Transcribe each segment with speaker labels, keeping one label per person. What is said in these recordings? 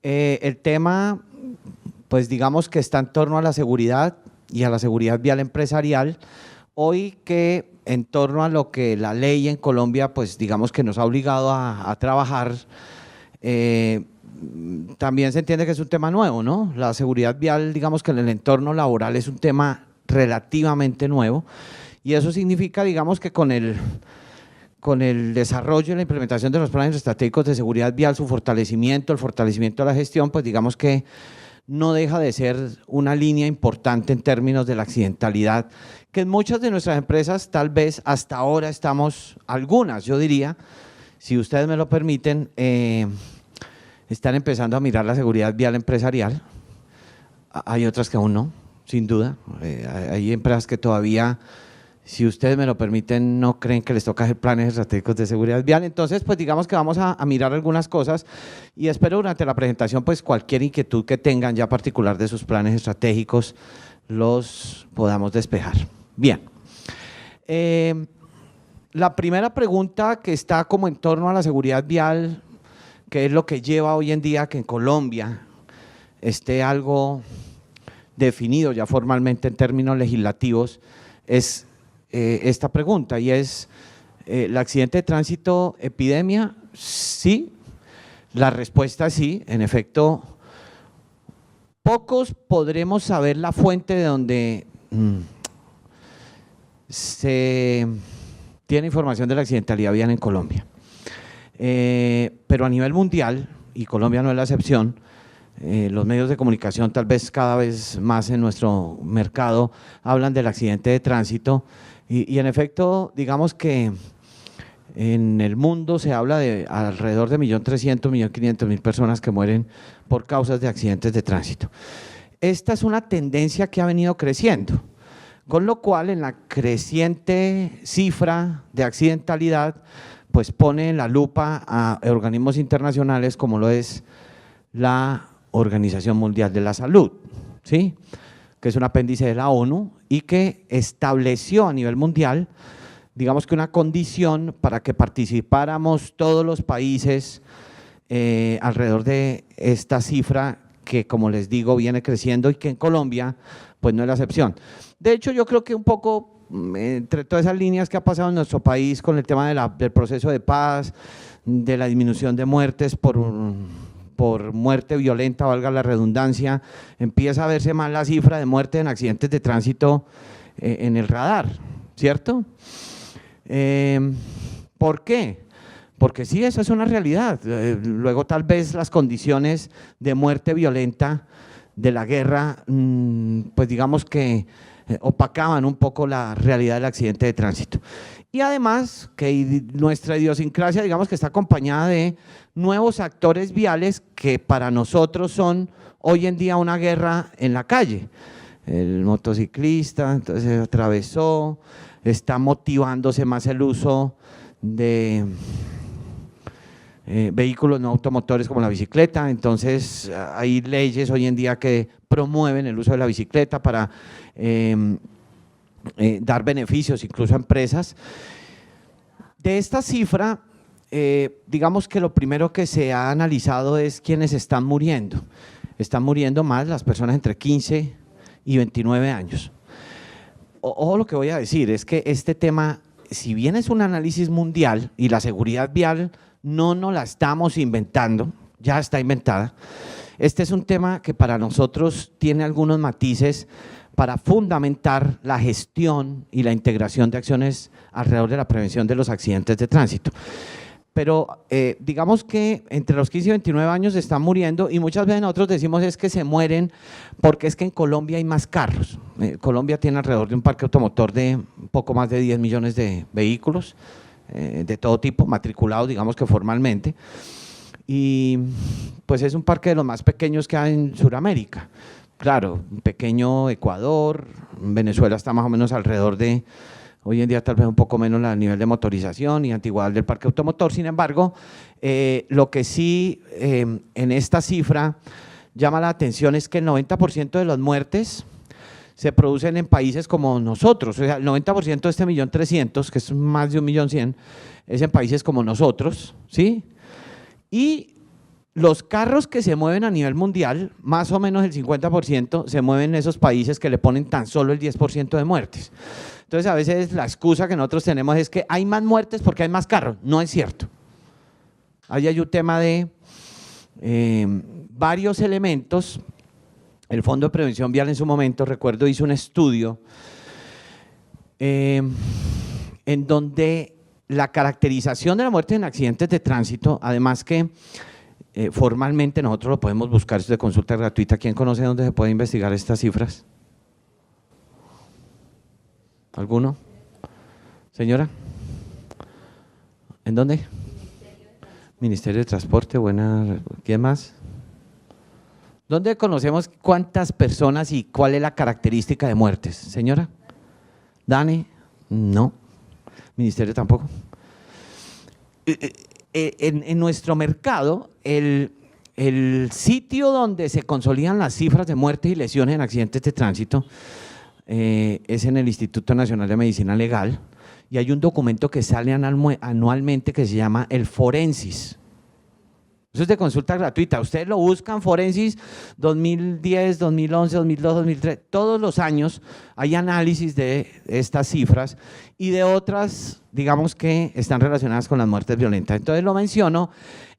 Speaker 1: El tema, pues digamos que está en torno a la seguridad y a la seguridad vial empresarial. Hoy que en torno a lo que la ley en Colombia, pues digamos que nos ha obligado a trabajar, también se entiende que es un tema nuevo, ¿no? La seguridad vial, digamos que en el entorno laboral es un tema relativamente nuevo y eso significa, digamos que con el desarrollo y la implementación de los planes estratégicos de seguridad vial, su fortalecimiento, el fortalecimiento de la gestión, pues digamos que no deja de ser una línea importante en términos de la accidentalidad, que en muchas de nuestras empresas tal vez hasta ahora estamos, algunas yo diría, si ustedes me lo permiten, están empezando a mirar la seguridad vial empresarial. Hay otras que aún no, sin duda. Hay empresas que todavía, si ustedes me lo permiten, no creen que les toca hacer planes estratégicos de seguridad vial. Entonces, pues digamos que vamos a mirar algunas cosas y espero durante la presentación, pues cualquier inquietud que tengan ya particular de sus planes estratégicos, los podamos despejar. Bien. La primera pregunta que está como en torno a la seguridad vial, que es lo que lleva hoy en día que en Colombia esté algo definido ya formalmente en términos legislativos, es esta pregunta y es, ¿el accidente de tránsito epidemia? Sí, la respuesta es sí, en efecto, pocos podremos saber la fuente de donde se tiene información de la accidentalidad vial en Colombia. Pero a nivel mundial, y Colombia no es la excepción, los medios de comunicación tal vez cada vez más en nuestro mercado hablan del accidente de tránsito y en efecto digamos que en el mundo se habla de alrededor de 1.300.000, 1.500.000 personas que mueren por causas de accidentes de tránsito. Esta es una tendencia que ha venido creciendo, con lo cual en la creciente cifra de accidentalidad pues pone en la lupa a organismos internacionales como lo es la Organización Mundial de la Salud, ¿sí? Que es un apéndice de la ONU y que estableció a nivel mundial, digamos que una condición para que participáramos todos los países alrededor de esta cifra que, como les digo, viene creciendo y que en Colombia pues no es la excepción. De hecho, yo creo que un poco entre todas esas líneas que ha pasado en nuestro país con el tema del proceso de paz, de la disminución de muertes por muerte violenta, valga la redundancia, empieza a verse más la cifra de muerte en accidentes de tránsito en el radar, ¿cierto? ¿Por qué? Porque sí, esa es una realidad. Luego tal vez las condiciones de muerte violenta de la guerra, pues digamos que opacaban un poco la realidad del accidente de tránsito. Y además que nuestra idiosincrasia digamos que está acompañada de nuevos actores viales que para nosotros son hoy en día una guerra en la calle. El motociclista entonces atravesó, está motivándose más el uso de vehículos no automotores como la bicicleta, entonces hay leyes hoy en día que promueven el uso de la bicicleta para dar beneficios incluso a empresas. De esta cifra, digamos que lo primero que se ha analizado es quiénes están muriendo. Están muriendo más las personas entre 15 y 29 años. Ojo lo que voy a decir, es que este tema, si bien es un análisis mundial y la seguridad vial no nos la estamos inventando, ya está inventada, este es un tema que para nosotros tiene algunos matices para fundamentar la gestión y la integración de acciones alrededor de la prevención de los accidentes de tránsito. Pero digamos que entre los 15 y 29 años están muriendo y muchas veces nosotros decimos es que se mueren porque es que en Colombia hay más carros. Colombia tiene alrededor de un parque automotor de un poco más de 10 millones de vehículos de todo tipo, matriculados digamos que formalmente, y pues es un parque de los más pequeños que hay en Sudamérica. Claro, un pequeño Ecuador, Venezuela está más o menos alrededor de, hoy en día tal vez un poco menos a nivel de motorización y antigüedad del parque automotor. Sin embargo, lo que sí en esta cifra llama la atención es que el 90% de las muertes se producen en países como nosotros, o sea, el 90% de este 1.300.000, que es más de 1.100.000, es en países como nosotros, ¿sí? Y los carros que se mueven a nivel mundial, más o menos el 50% se mueven en esos países que le ponen tan solo el 10% de muertes. Entonces a veces la excusa que nosotros tenemos es que hay más muertes porque hay más carros. No es cierto. Ahí hay un tema de varios elementos. El Fondo de Prevención Vial en su momento, recuerdo, hizo un estudio en donde la caracterización de la muerte en accidentes de tránsito, además que formalmente nosotros lo podemos buscar, es de consulta gratuita. ¿Quién conoce dónde se puede investigar estas cifras? ¿Alguno? ¿Señora? ¿En dónde? Ministerio de Transporte, buena. ¿Quién más? ¿Dónde conocemos cuántas personas y cuál es la característica de muertes? ¿Señora? ¿Dani? No. ¿Ministerio tampoco? En nuestro mercado, el sitio donde se consolidan las cifras de muertes y lesiones en accidentes de tránsito es en el Instituto Nacional de Medicina Legal, y hay un documento que sale anualmente que se llama el Forensis. Eso es de consulta gratuita. Ustedes lo buscan, Forensis 2010, 2011, 2002, 2003, todos los años hay análisis de estas cifras y de otras, digamos, que están relacionadas con las muertes violentas. Entonces lo menciono,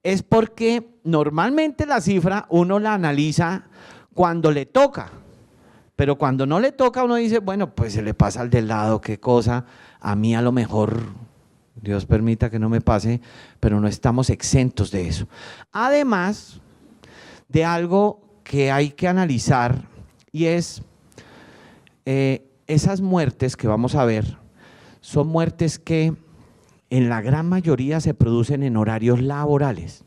Speaker 1: es porque normalmente la cifra uno la analiza cuando le toca, pero cuando no le toca uno dice, bueno, pues se le pasa al del lado, qué cosa, a mí a lo mejor Dios permita que no me pase, pero no estamos exentos de eso. Además de algo que hay que analizar, y es esas muertes que vamos a ver, son muertes que en la gran mayoría se producen en horarios laborales.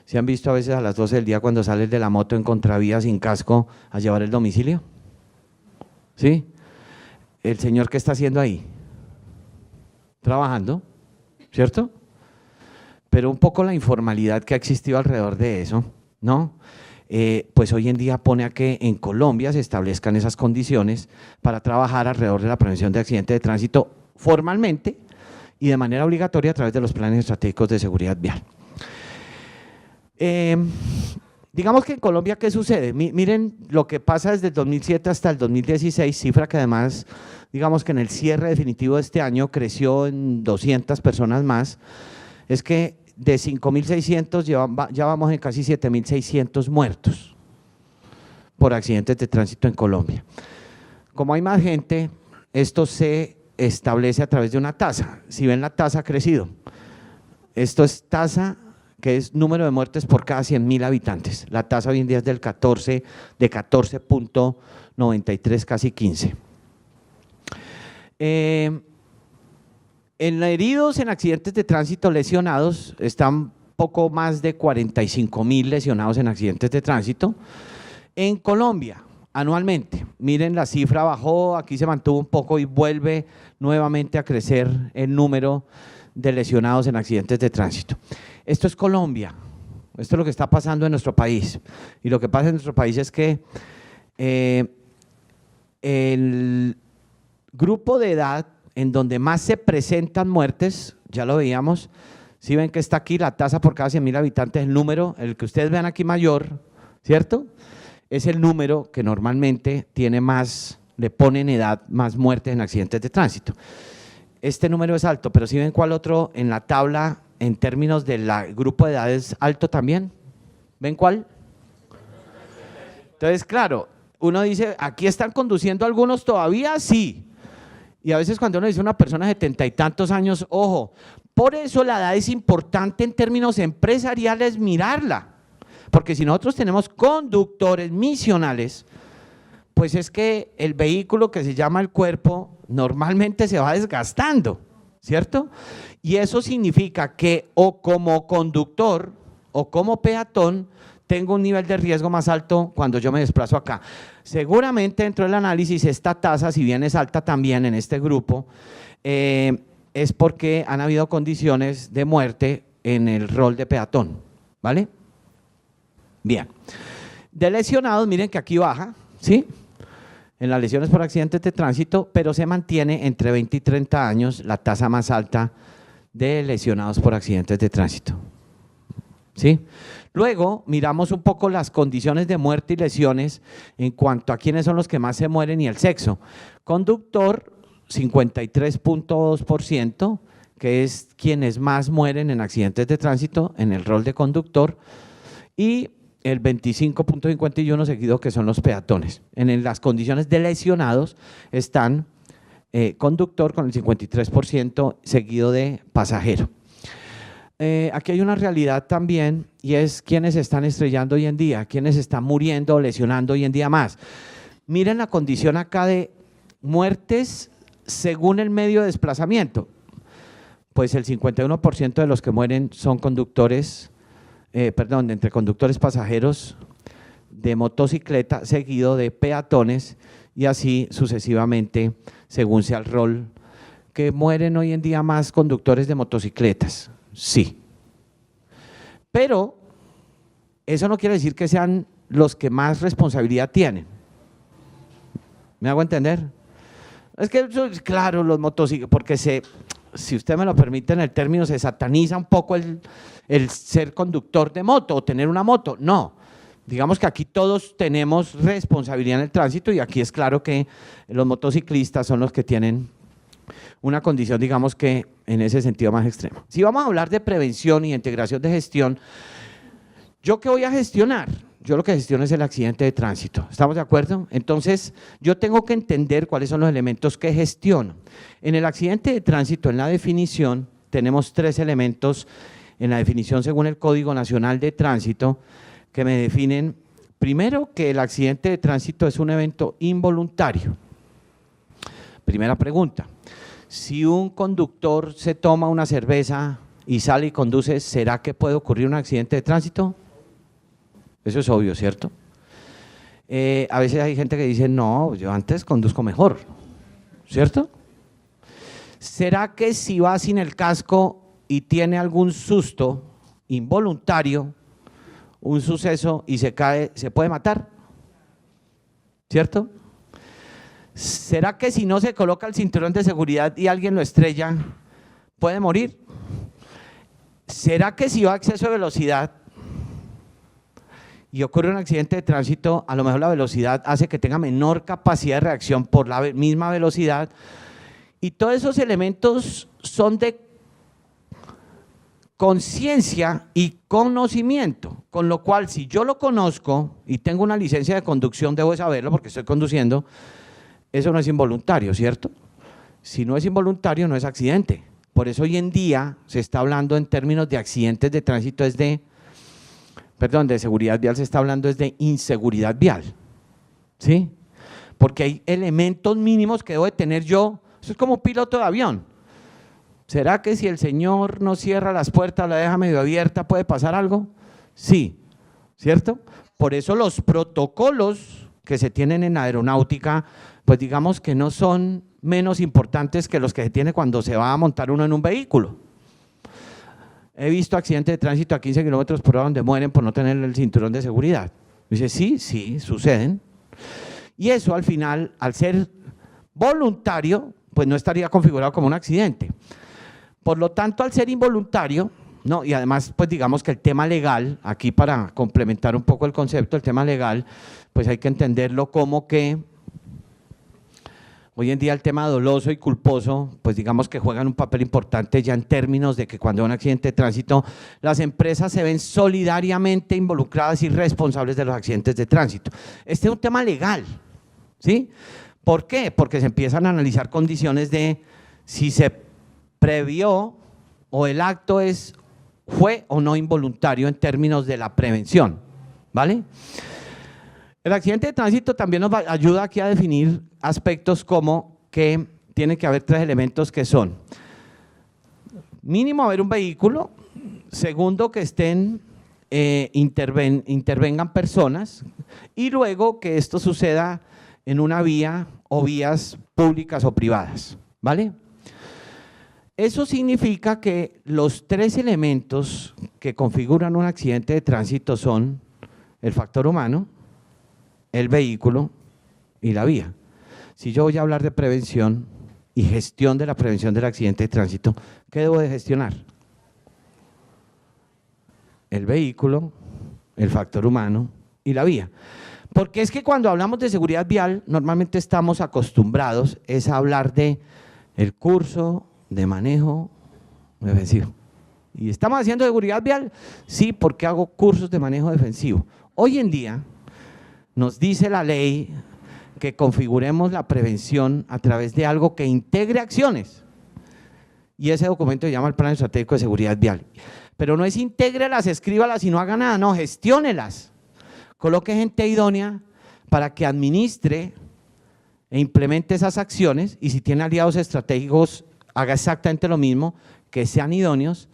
Speaker 1: ¿Se han visto a veces a las 12 del día cuando sales de la moto en contravía sin casco a llevar el domicilio? ¿Sí? ¿El señor qué está haciendo ahí? Trabajando, ¿cierto? Pero un poco la informalidad que ha existido alrededor de eso, ¿no? Pues hoy en día pone a que en Colombia se establezcan esas condiciones para trabajar alrededor de la prevención de accidentes de tránsito formalmente y de manera obligatoria a través de los planes estratégicos de seguridad vial. Digamos que en Colombia, ¿qué sucede? Miren lo que pasa desde el 2007 hasta el 2016, cifra que además, digamos que en el cierre definitivo de este año creció en 200 personas más, es que de 5.600 ya vamos en casi 7.600 muertos por accidentes de tránsito en Colombia. Como hay más gente, esto se establece a través de una tasa. Si ven, la tasa ha crecido. Esto es tasa que es número de muertes por cada 100.000 habitantes. La tasa hoy en día es del 14, de 14.93, casi 15. En heridos en accidentes de tránsito lesionados, están poco más de 45.000 lesionados en accidentes de tránsito. En Colombia, anualmente, miren, la cifra bajó, aquí se mantuvo un poco y vuelve nuevamente a crecer el número de lesionados en accidentes de tránsito. Esto es Colombia, esto es lo que está pasando en nuestro país, y lo que pasa en nuestro país es que el grupo de edad en donde más se presentan muertes, ya lo veíamos, si ven que está aquí la tasa por cada 100.000 habitantes, el número, el que ustedes vean aquí mayor, ¿cierto? Es el número que normalmente tiene más, le pone en edad más muertes en accidentes de tránsito. Este número es alto, pero si ven cuál otro en la tabla en términos del grupo de edad es alto también. ¿Ven cuál? Entonces, claro, uno dice, ¿aquí están conduciendo algunos todavía? Sí. Y a veces cuando uno dice una persona de 70 y tantos años, ojo, por eso la edad es importante en términos empresariales mirarla, porque si nosotros tenemos conductores misionales, pues es que el vehículo que se llama el cuerpo normalmente se va desgastando, ¿cierto? Y eso significa que o como conductor o como peatón tengo un nivel de riesgo más alto cuando yo me desplazo acá. Seguramente dentro del análisis esta tasa, si bien es alta también en este grupo, es porque han habido condiciones de muerte en el rol de peatón, ¿vale? Bien. De lesionados, miren que aquí baja, ¿sí? En las lesiones por accidentes de tránsito, pero se mantiene entre 20 y 30 años la tasa más alta de lesionados por accidentes de tránsito. ¿sí? Luego miramos un poco las condiciones de muerte y lesiones en cuanto a quiénes son los que más se mueren y el sexo. Conductor, 53.2%, que es quienes más mueren en accidentes de tránsito en el rol de conductor, y el 25.51 seguido, que son los peatones. En las condiciones de lesionados están conductor con el 53%, seguido de pasajero. Aquí hay una realidad también, y es quiénes se están estrellando hoy en día, quiénes están muriendo o lesionando hoy en día más. Miren la condición acá de muertes según el medio de desplazamiento. Pues el 51% de los que mueren son conductores, entre conductores pasajeros de motocicleta, seguido de peatones, y así sucesivamente, según sea el rol. ¿Que mueren hoy en día más conductores de motocicletas? Sí. Pero eso no quiere decir que sean los que más responsabilidad tienen. ¿Me hago entender? Es que, claro, los motocicletas, porque si usted me lo permite en el término, se sataniza un poco el ser conductor de moto o tener una moto. No, digamos que aquí todos tenemos responsabilidad en el tránsito, y aquí es claro que los motociclistas son los que tienen una condición, digamos que en ese sentido más extrema. Si vamos a hablar de prevención y integración de gestión, ¿yo qué voy a gestionar? Yo lo que gestiono es el accidente de tránsito, ¿estamos de acuerdo? Entonces, yo tengo que entender cuáles son los elementos que gestiono. En el accidente de tránsito, en la definición, tenemos 3 elementos en la definición según el Código Nacional de Tránsito que me definen, primero, que el accidente de tránsito es un evento involuntario. Primera pregunta, si un conductor se toma una cerveza y sale y conduce, ¿será que puede ocurrir un accidente de tránsito? Eso es obvio, ¿cierto? A veces hay gente que dice, no, yo antes conduzco mejor, ¿cierto? ¿Será que si va sin el casco y tiene algún susto involuntario, un suceso y se cae, se puede matar? ¿Cierto? ¿Será que si no se coloca el cinturón de seguridad y alguien lo estrella, puede morir? ¿Será que si va a exceso de velocidad y ocurre un accidente de tránsito, a lo mejor la velocidad hace que tenga menor capacidad de reacción por la misma velocidad? Y todos esos elementos son de conciencia y conocimiento, con lo cual si yo lo conozco y tengo una licencia de conducción, debo de saberlo porque estoy conduciendo. Eso no es involuntario, ¿cierto? Si no es involuntario, no es accidente. Por eso hoy en día se está hablando en términos de accidentes de tránsito, de seguridad vial, se está hablando es de inseguridad vial, ¿sí? Porque hay elementos mínimos que debo de tener yo. Eso es como un piloto de avión. ¿Será que si el señor no cierra las puertas, la deja medio abierta, puede pasar algo? Sí, ¿cierto? Por eso los protocolos que se tienen en aeronáutica, pues digamos que no son menos importantes que los que se tiene cuando se va a montar uno en un vehículo. He visto accidentes de tránsito a 15 kilómetros por hora donde mueren por no tener el cinturón de seguridad. Dice, sí, suceden. Y eso al final, al ser voluntario, pues no estaría configurado como un accidente. Por lo tanto, al ser involuntario, no, y además, pues digamos que el tema legal, aquí para complementar un poco el concepto, el tema legal, pues hay que entenderlo como que hoy en día el tema doloso y culposo, pues digamos que juegan un papel importante ya en términos de que cuando hay un accidente de tránsito, las empresas se ven solidariamente involucradas y responsables de los accidentes de tránsito. Este es un tema legal, ¿sí? ¿Por qué? Porque se empiezan a analizar condiciones de si se previó o el acto fue o no involuntario en términos de la prevención, ¿vale? El accidente de tránsito también nos ayuda aquí a definir aspectos como que tiene que haber 3 elementos que son: mínimo haber un vehículo, segundo que intervengan personas, y luego que esto suceda en una vía o vías públicas o privadas, ¿vale? Eso significa que los 3 elementos que configuran un accidente de tránsito son el factor humano, el vehículo y la vía. Si yo voy a hablar de prevención y gestión de la prevención del accidente de tránsito, ¿qué debo de gestionar? el vehículo, el factor humano y la vía. Porque es que cuando hablamos de seguridad vial, normalmente estamos acostumbrados a hablar de el curso de manejo defensivo. ¿Y estamos haciendo seguridad vial? Sí, porque hago cursos de manejo defensivo. Hoy en día nos dice la ley que configuremos la prevención a través de algo que integre acciones. Y ese documento se llama el Plan Estratégico de Seguridad Vial. Pero no es intégrelas, escríbalas y no haga nada, no, gestiónelas. Coloque gente idónea para que administre e implemente esas acciones, y si tiene aliados estratégicos, haga exactamente lo mismo, que sean idóneos,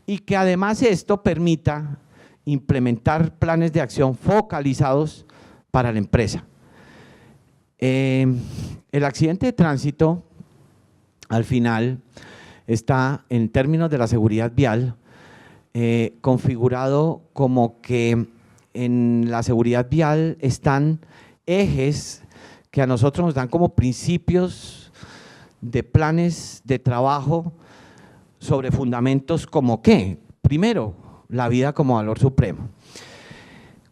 Speaker 1: y que además esto permita implementar planes de acción focalizados para la empresa. El accidente de tránsito, al final, está en términos de la seguridad vial, configurado como que en la seguridad vial están ejes que a nosotros nos dan como principios de planes de trabajo sobre fundamentos como ¿qué? Primero, la vida como valor supremo.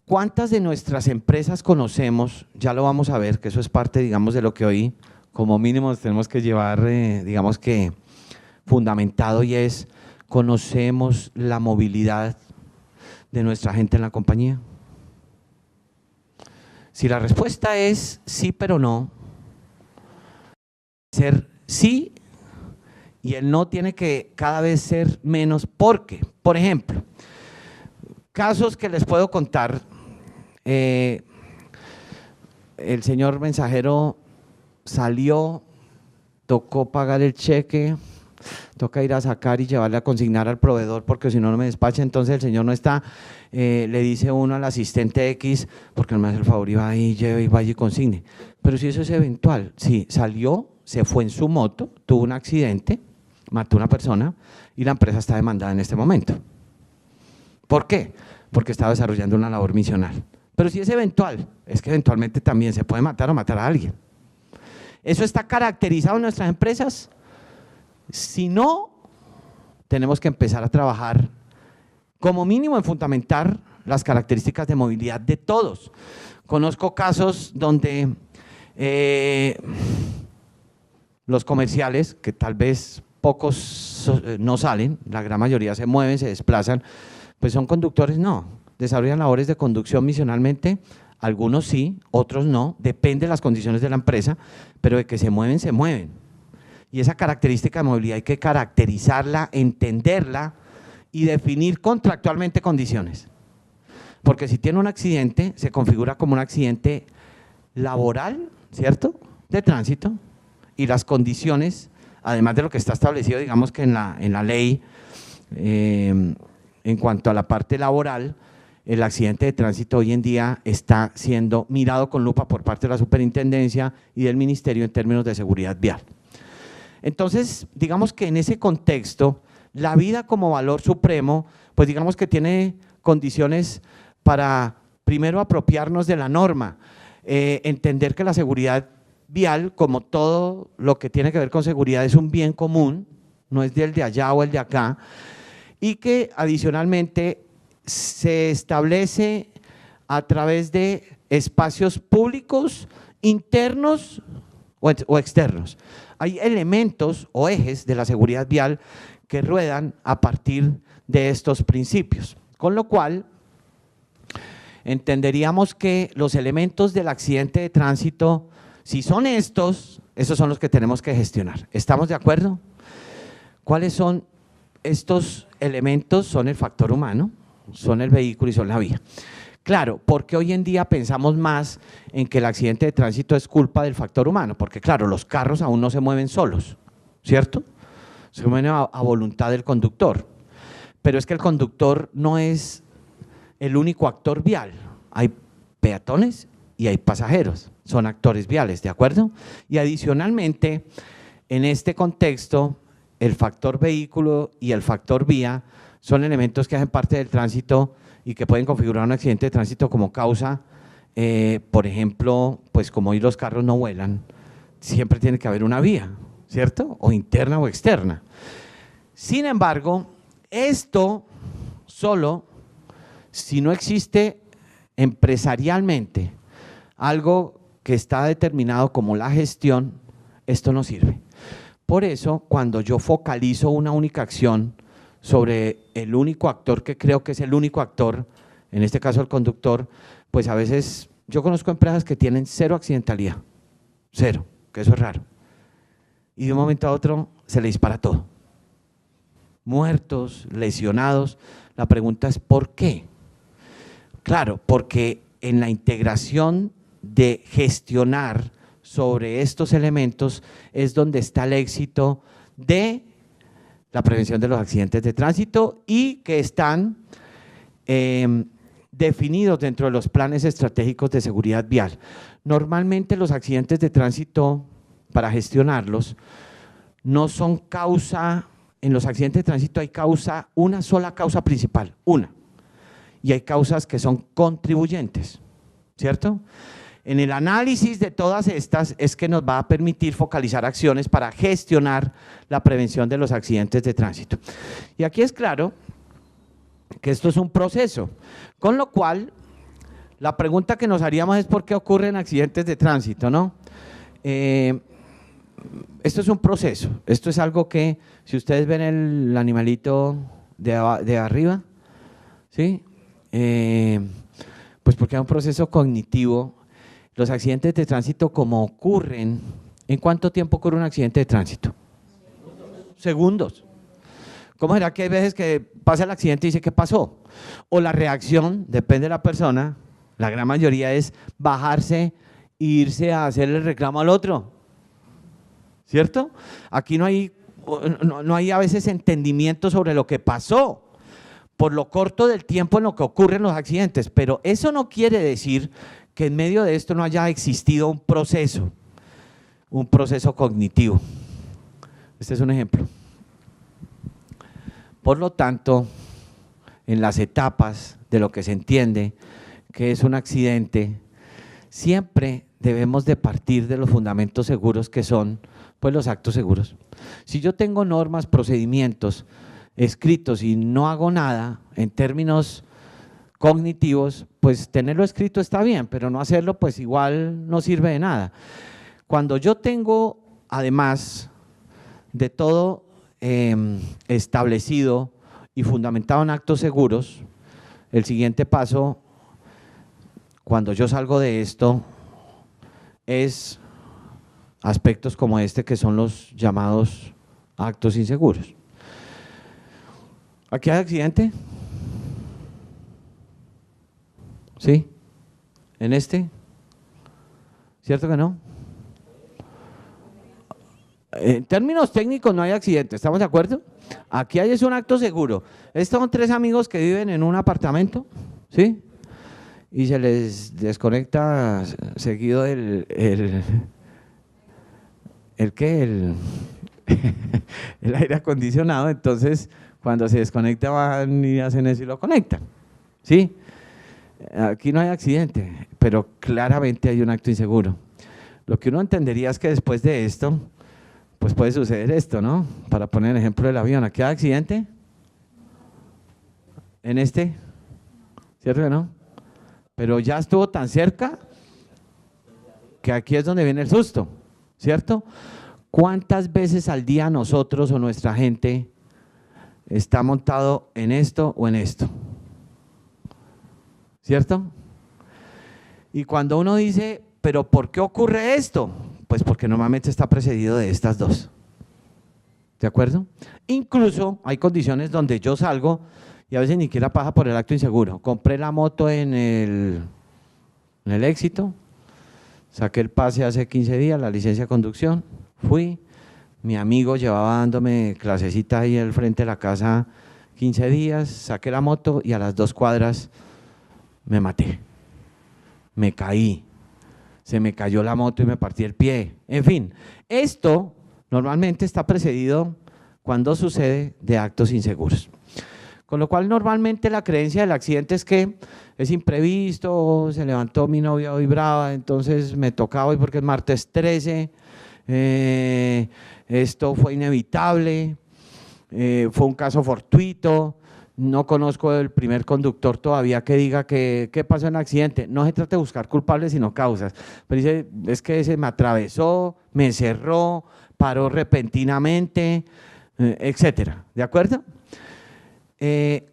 Speaker 1: ¿Cuántas de nuestras empresas conocemos? Ya lo vamos a ver, que eso es parte, digamos, de lo que hoy como mínimo tenemos que llevar, digamos que fundamentado, y es, ¿conocemos la movilidad de nuestra gente en la compañía? Si la respuesta es sí, pero no, ser sí, y el no tiene que cada vez ser menos, porque, por ejemplo, casos que les puedo contar, el señor mensajero salió, tocó pagar el cheque, toca ir a sacar y llevarle a consignar al proveedor porque si no, no me despacha, entonces el señor no está, le dice uno al asistente X, porque no me hace el favor y va y lleve y vaya y consigne. Pero si eso es eventual, si salió, se fue en su moto, tuvo un accidente, mató a una persona y la empresa está demandada en este momento. ¿Por qué? Porque estaba desarrollando una labor misional. Pero si es eventual, es que eventualmente también se puede matar o matar a alguien. ¿Eso está caracterizado en nuestras empresas? Si no, tenemos que empezar a trabajar como mínimo en fundamentar las características de movilidad de todos. Conozco casos donde los comerciales, que tal vez pocos no salen, la gran mayoría se mueven, se desplazan, pues son conductores, no, desarrollan labores de conducción misionalmente, algunos sí, otros no, depende de las condiciones de la empresa, pero de que se mueven, se mueven. Y esa característica de movilidad hay que caracterizarla, entenderla y definir contractualmente condiciones. Porque si tiene un accidente, se configura como un accidente laboral, ¿cierto?, de tránsito, y las condiciones, además de lo que está establecido, digamos que en la ley, en cuanto a la parte laboral, el accidente de tránsito hoy en día está siendo mirado con lupa por parte de la superintendencia y del ministerio en términos de seguridad vial. Entonces, digamos que en ese contexto, la vida como valor supremo, pues digamos que tiene condiciones para, primero, apropiarnos de la norma, entender que la seguridad vial, como todo lo que tiene que ver con seguridad, es un bien común, no es del de allá o el de acá, y que adicionalmente se establece a través de espacios públicos, internos o externos. Hay elementos o ejes de la seguridad vial que ruedan a partir de estos principios, con lo cual entenderíamos que los elementos del accidente de tránsito, si son estos, esos son los que tenemos que gestionar. ¿Estamos de acuerdo? ¿Cuáles son estos elementos? Son el factor humano, son el vehículo y son la vía. Claro, porque hoy en día pensamos más en que el accidente de tránsito es culpa del factor humano, porque claro, los carros aún no se mueven solos, ¿cierto? Se mueven a voluntad del conductor, pero es que el conductor no es el único actor vial, hay peatones y hay pasajeros, son actores viales, ¿de acuerdo? Y adicionalmente, en este contexto, el factor vehículo y el factor vía son elementos que hacen parte del tránsito y que pueden configurar un accidente de tránsito como causa, por ejemplo, pues como hoy los carros no vuelan, siempre tiene que haber una vía, ¿cierto? O interna o externa. Sin embargo, esto solo si no existe empresarialmente algo que está determinado como la gestión, esto no sirve. Por eso, cuando yo focalizo una única acción sobre el único actor que creo que es el único actor, en este caso el conductor, pues a veces yo conozco empresas que tienen cero accidentalidad, cero, que eso es raro. Y de un momento a otro se le dispara todo. Muertos, lesionados. La pregunta es ¿por qué? Claro, porque en la integración de gestionar sobre estos elementos es donde está el éxito de la prevención de los accidentes de tránsito y que están definidos dentro de los planes estratégicos de seguridad vial. Normalmente los accidentes de tránsito, para gestionarlos, no son causa, en los accidentes de tránsito hay una sola causa principal, una, y hay causas que son contribuyentes, ¿cierto? En el análisis de todas estas es que nos va a permitir focalizar acciones para gestionar la prevención de los accidentes de tránsito. Y aquí es claro que esto es un proceso, con lo cual la pregunta que nos haríamos es ¿por qué ocurren accidentes de tránsito, no? Esto es un proceso, esto es algo que, si ustedes ven el animalito de arriba, ¿sí? Pues porque hay un proceso cognitivo. Los accidentes de tránsito, como ocurren, ¿en cuánto tiempo ocurre un accidente de tránsito? Segundos. ¿Cómo será que hay veces que pasa el accidente y dice qué pasó? O la reacción, depende de la persona, la gran mayoría es bajarse e irse a hacerle el reclamo al otro, ¿cierto? Aquí no hay a veces entendimiento sobre lo que pasó, por lo corto del tiempo en lo que ocurren los accidentes, pero eso no quiere decir que en medio de esto no haya existido un proceso cognitivo. Este es un ejemplo. Por lo tanto, en las etapas de lo que se entiende que es un accidente, siempre debemos de partir de los fundamentos seguros que son pues los actos seguros. Si yo tengo normas, procedimientos escritos y no hago nada en términos cognitivos, pues tenerlo escrito está bien, pero no hacerlo pues igual no sirve de nada. Cuando yo tengo, además de todo establecido y fundamentado en actos seguros, el siguiente paso, cuando yo salgo de esto, es aspectos como este que son los llamados actos inseguros. ¿Aquí hay accidente? ¿Sí? ¿En este? ¿Cierto que no? En términos técnicos no hay accidente, ¿estamos de acuerdo? Aquí hay es un acto seguro. Estos son 3 amigos que viven en un apartamento, ¿sí? Y se les desconecta seguido el aire acondicionado, entonces cuando se desconecta van y hacen eso y lo conectan, ¿sí? Aquí no hay accidente, pero claramente hay un acto inseguro. Lo que uno entendería es que después de esto, pues puede suceder esto, ¿no? Para poner el ejemplo del avión, ¿aquí hay accidente? ¿En este? ¿Cierto que no? Pero ya estuvo tan cerca que aquí es donde viene el susto, ¿cierto? ¿Cuántas veces al día nosotros o nuestra gente está montado en esto o en esto? ¿Cierto? Y cuando uno dice, ¿pero por qué ocurre esto? Pues porque normalmente está precedido de estas dos. ¿De acuerdo? Incluso hay condiciones donde yo salgo y a veces ni siquiera pasa por el acto inseguro. Compré la moto en el Éxito, saqué el pase hace 15 días, la licencia de conducción, fui, mi amigo llevaba dándome clasecita ahí al frente de la casa 15 días, saqué la moto y a las 2 cuadras me maté, me caí, se me cayó la moto y me partí el pie. En fin, esto normalmente está precedido cuando sucede de actos inseguros. Con lo cual normalmente la creencia del accidente es que es imprevisto, se levantó mi novia hoy brava, entonces me tocaba hoy porque es martes 13, esto fue inevitable, fue un caso fortuito, no conozco el primer conductor todavía que diga que qué pasó en el accidente. No se trata de buscar culpables, sino causas. Pero dice, es que se me atravesó, me cerró, paró repentinamente, etcétera. ¿De acuerdo?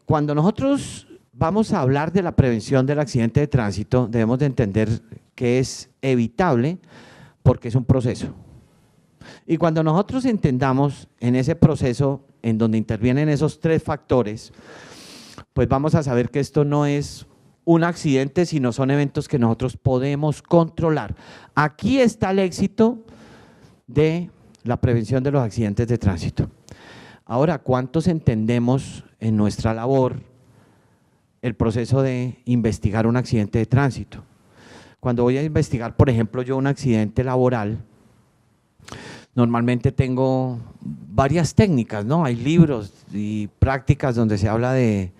Speaker 1: Cuando nosotros vamos a hablar de la prevención del accidente de tránsito, debemos de entender que es evitable porque es un proceso. Y cuando nosotros entendamos en ese proceso en donde intervienen esos tres factores, pues vamos a saber que esto no es un accidente, sino son eventos que nosotros podemos controlar. Aquí está el éxito de la prevención de los accidentes de tránsito. Ahora, ¿cuántos entendemos en nuestra labor el proceso de investigar un accidente de tránsito? Cuando voy a investigar, por ejemplo, yo un accidente laboral, normalmente tengo varias técnicas, ¿no? Hay libros y prácticas donde se habla de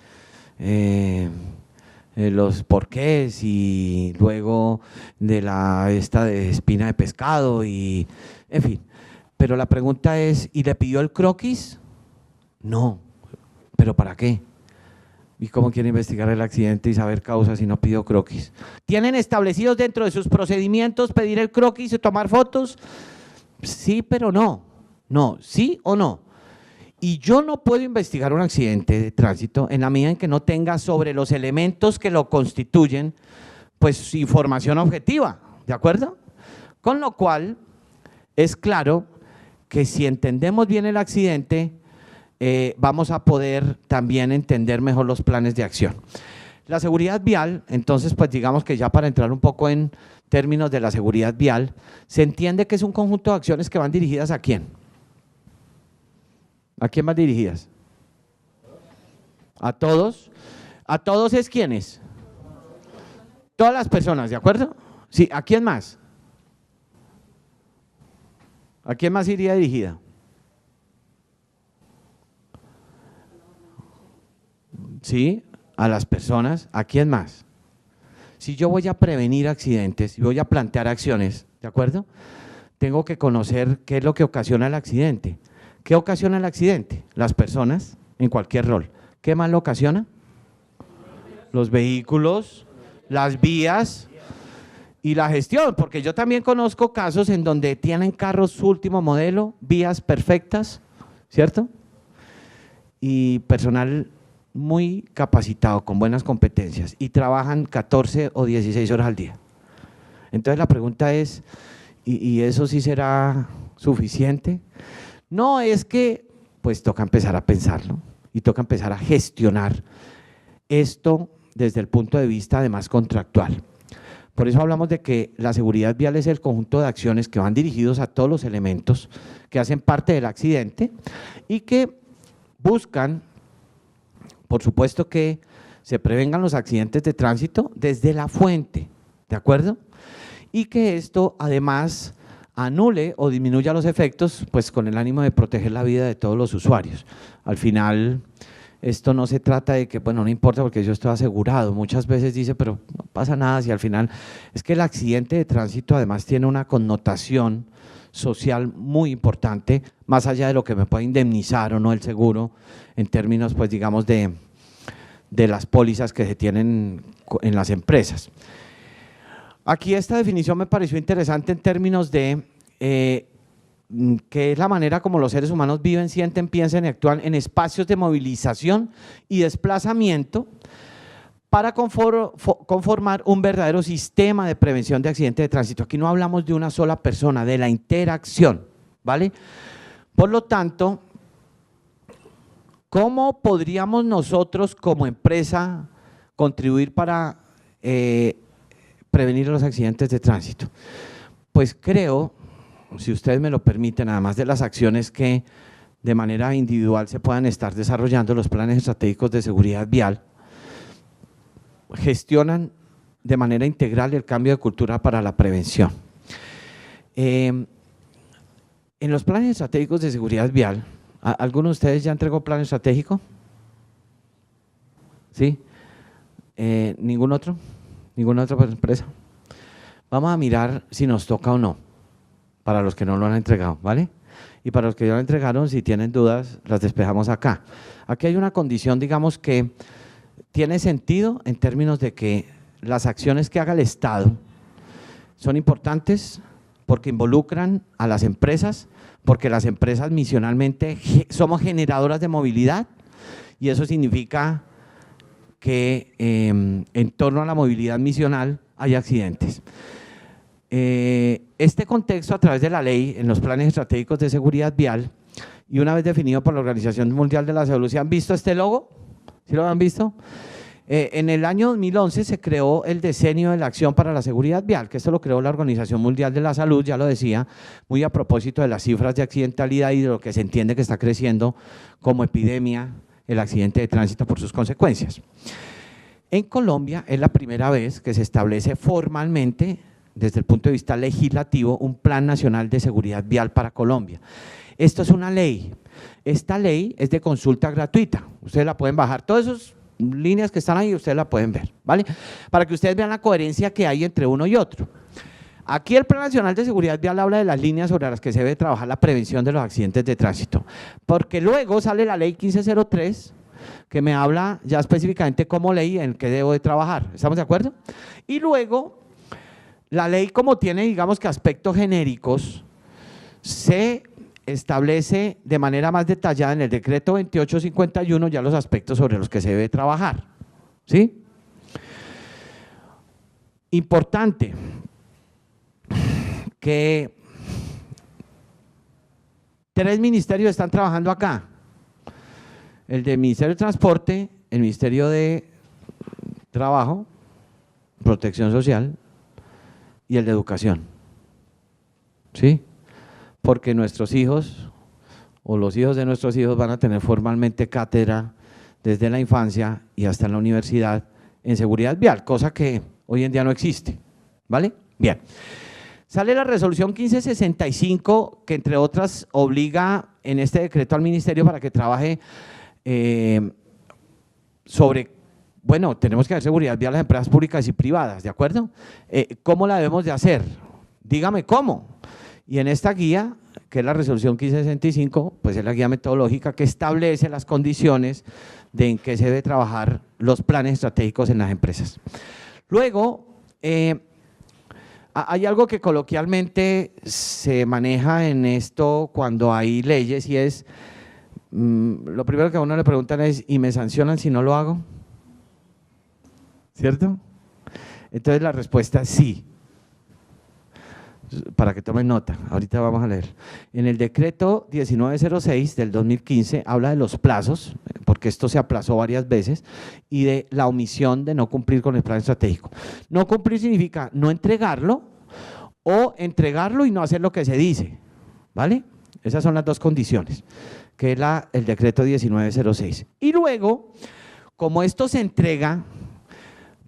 Speaker 1: los porqués y luego de de espina de pescado y en fin. Pero la pregunta es, ¿y le pidió el croquis? No, ¿pero para qué? ¿Y cómo quiere investigar el accidente y saber causas si no pidió croquis? ¿Tienen establecidos dentro de sus procedimientos pedir el croquis y tomar fotos? Sí, pero no. No, sí o no. Y yo no puedo investigar un accidente de tránsito en la medida en que no tenga sobre los elementos que lo constituyen, pues información objetiva, ¿de acuerdo? Con lo cual, es claro que si entendemos bien el accidente, vamos a poder también entender mejor los planes de acción. La seguridad vial, entonces, pues digamos que ya para entrar un poco en términos de la seguridad vial, se entiende que es un conjunto de acciones que van dirigidas ¿a quién? ¿A quién van dirigidas? ¿A todos? ¿A todos es quiénes? Todas las personas, ¿de acuerdo? Sí, ¿a quién más? ¿A quién más iría dirigida? Sí, a las personas. ¿A quién más? Si yo voy a prevenir accidentes y voy a plantear acciones, ¿de acuerdo? Tengo que conocer qué es lo que ocasiona el accidente. ¿Qué ocasiona el accidente? Las personas en cualquier rol. ¿Qué más lo ocasiona? Los vehículos, las vías y la gestión, porque yo también conozco casos en donde tienen carros último modelo, vías perfectas, ¿cierto? Y personal muy capacitado, con buenas competencias y trabajan 14 o 16 horas al día. Entonces la pregunta es, ¿y eso sí será suficiente? No, es que pues toca empezar a pensarlo y toca empezar a gestionar esto desde el punto de vista además contractual. Por eso hablamos de que la seguridad vial es el conjunto de acciones que van dirigidos a todos los elementos que hacen parte del accidente y que buscan, por supuesto, que se prevengan los accidentes de tránsito desde la fuente, ¿de acuerdo? Y que esto además anule o disminuya los efectos, pues con el ánimo de proteger la vida de todos los usuarios. Al final, esto no se trata de que, bueno, no importa porque yo estoy asegurado. Muchas veces dice, pero no pasa nada si al final… Es que el accidente de tránsito además tiene una connotación social muy importante, más allá de lo que me puede indemnizar o no el seguro, en términos, pues digamos, de las pólizas que se tienen en las empresas. Aquí esta definición me pareció interesante en términos de que es la manera como los seres humanos viven, sienten, piensan y actúan en espacios de movilización y desplazamiento para conformar un verdadero sistema de prevención de accidentes de tránsito. Aquí no hablamos de una sola persona, de la interacción, ¿vale? Por lo tanto, ¿cómo podríamos nosotros como empresa contribuir para prevenir los accidentes de tránsito? Pues creo, si ustedes me lo permiten, además de las acciones que de manera individual se puedan estar desarrollando, los planes estratégicos de seguridad vial gestionan de manera integral el cambio de cultura para la prevención. En los planes estratégicos de seguridad vial, ¿alguno de ustedes ya entregó plan estratégico? ¿Sí? ¿Ningún otro? ¿Ninguna otra empresa? Vamos a mirar si nos toca o no, para los que no lo han entregado, ¿vale? y para los que ya lo entregaron, si tienen dudas, las despejamos acá. Aquí hay una condición, digamos, que tiene sentido en términos de que las acciones que haga el Estado son importantes porque involucran a las empresas, porque las empresas misionalmente somos generadoras de movilidad y eso significa que en torno a la movilidad misional hay accidentes. Este contexto a través de la ley en los planes estratégicos de seguridad vial y una vez definido por la Organización Mundial de la Salud, ¿se han visto este logo? ¿Sí lo han visto? En el año 2011 se creó el Decenio de la Acción para la Seguridad Vial, que esto lo creó la Organización Mundial de la Salud, ya lo decía, muy a propósito de las cifras de accidentalidad y de lo que se entiende que está creciendo como epidemia el accidente de tránsito por sus consecuencias. En Colombia es la primera vez que se establece formalmente, desde el punto de vista legislativo, un Plan Nacional de Seguridad Vial para Colombia. Esto es una ley. Esta ley es de consulta gratuita. Ustedes la pueden bajar. Todas esas líneas que están ahí, ustedes la pueden ver, ¿vale? Para que ustedes vean la coherencia que hay entre uno y otro. Aquí el Plan Nacional de Seguridad Vial habla de las líneas sobre las que se debe trabajar la prevención de los accidentes de tránsito. Porque luego sale la ley 1503, que me habla ya específicamente como ley en qué debo de trabajar. ¿Estamos de acuerdo? Y luego, la ley como tiene, digamos que aspectos genéricos, se establece de manera más detallada en el decreto 2851 ya los aspectos sobre los que se debe trabajar. ¿Sí? Importante que 3 ministerios están trabajando acá. El del Ministerio de Transporte, el Ministerio de Trabajo, Protección Social y el de Educación. ¿Sí? Porque nuestros hijos o los hijos de nuestros hijos van a tener formalmente cátedra desde la infancia y hasta en la universidad en seguridad vial, cosa que hoy en día no existe, ¿vale? Bien. Sale la resolución 1565 que entre otras obliga en este decreto al ministerio para que trabaje sobre, bueno, tenemos que hacer seguridad vial a las empresas públicas y privadas, ¿de acuerdo? ¿Cómo la debemos de hacer? Dígame cómo. Y en esta guía, que es la resolución 1565, pues es la guía metodológica que establece las condiciones de en qué se debe trabajar los planes estratégicos en las empresas. Luego, hay algo que coloquialmente se maneja en esto cuando hay leyes y es, lo primero que a uno le preguntan es, ¿y me sancionan si no lo hago? ¿Cierto? Entonces la respuesta es sí. Para que tomen nota, ahorita vamos a leer. En el decreto 1906 del 2015 habla de los plazos, porque esto se aplazó varias veces, y de la omisión de no cumplir con el plan estratégico. No cumplir significa no entregarlo o entregarlo y no hacer lo que se dice, ¿vale? Esas son las dos condiciones, que es el decreto 1906. Y luego, como esto se entrega,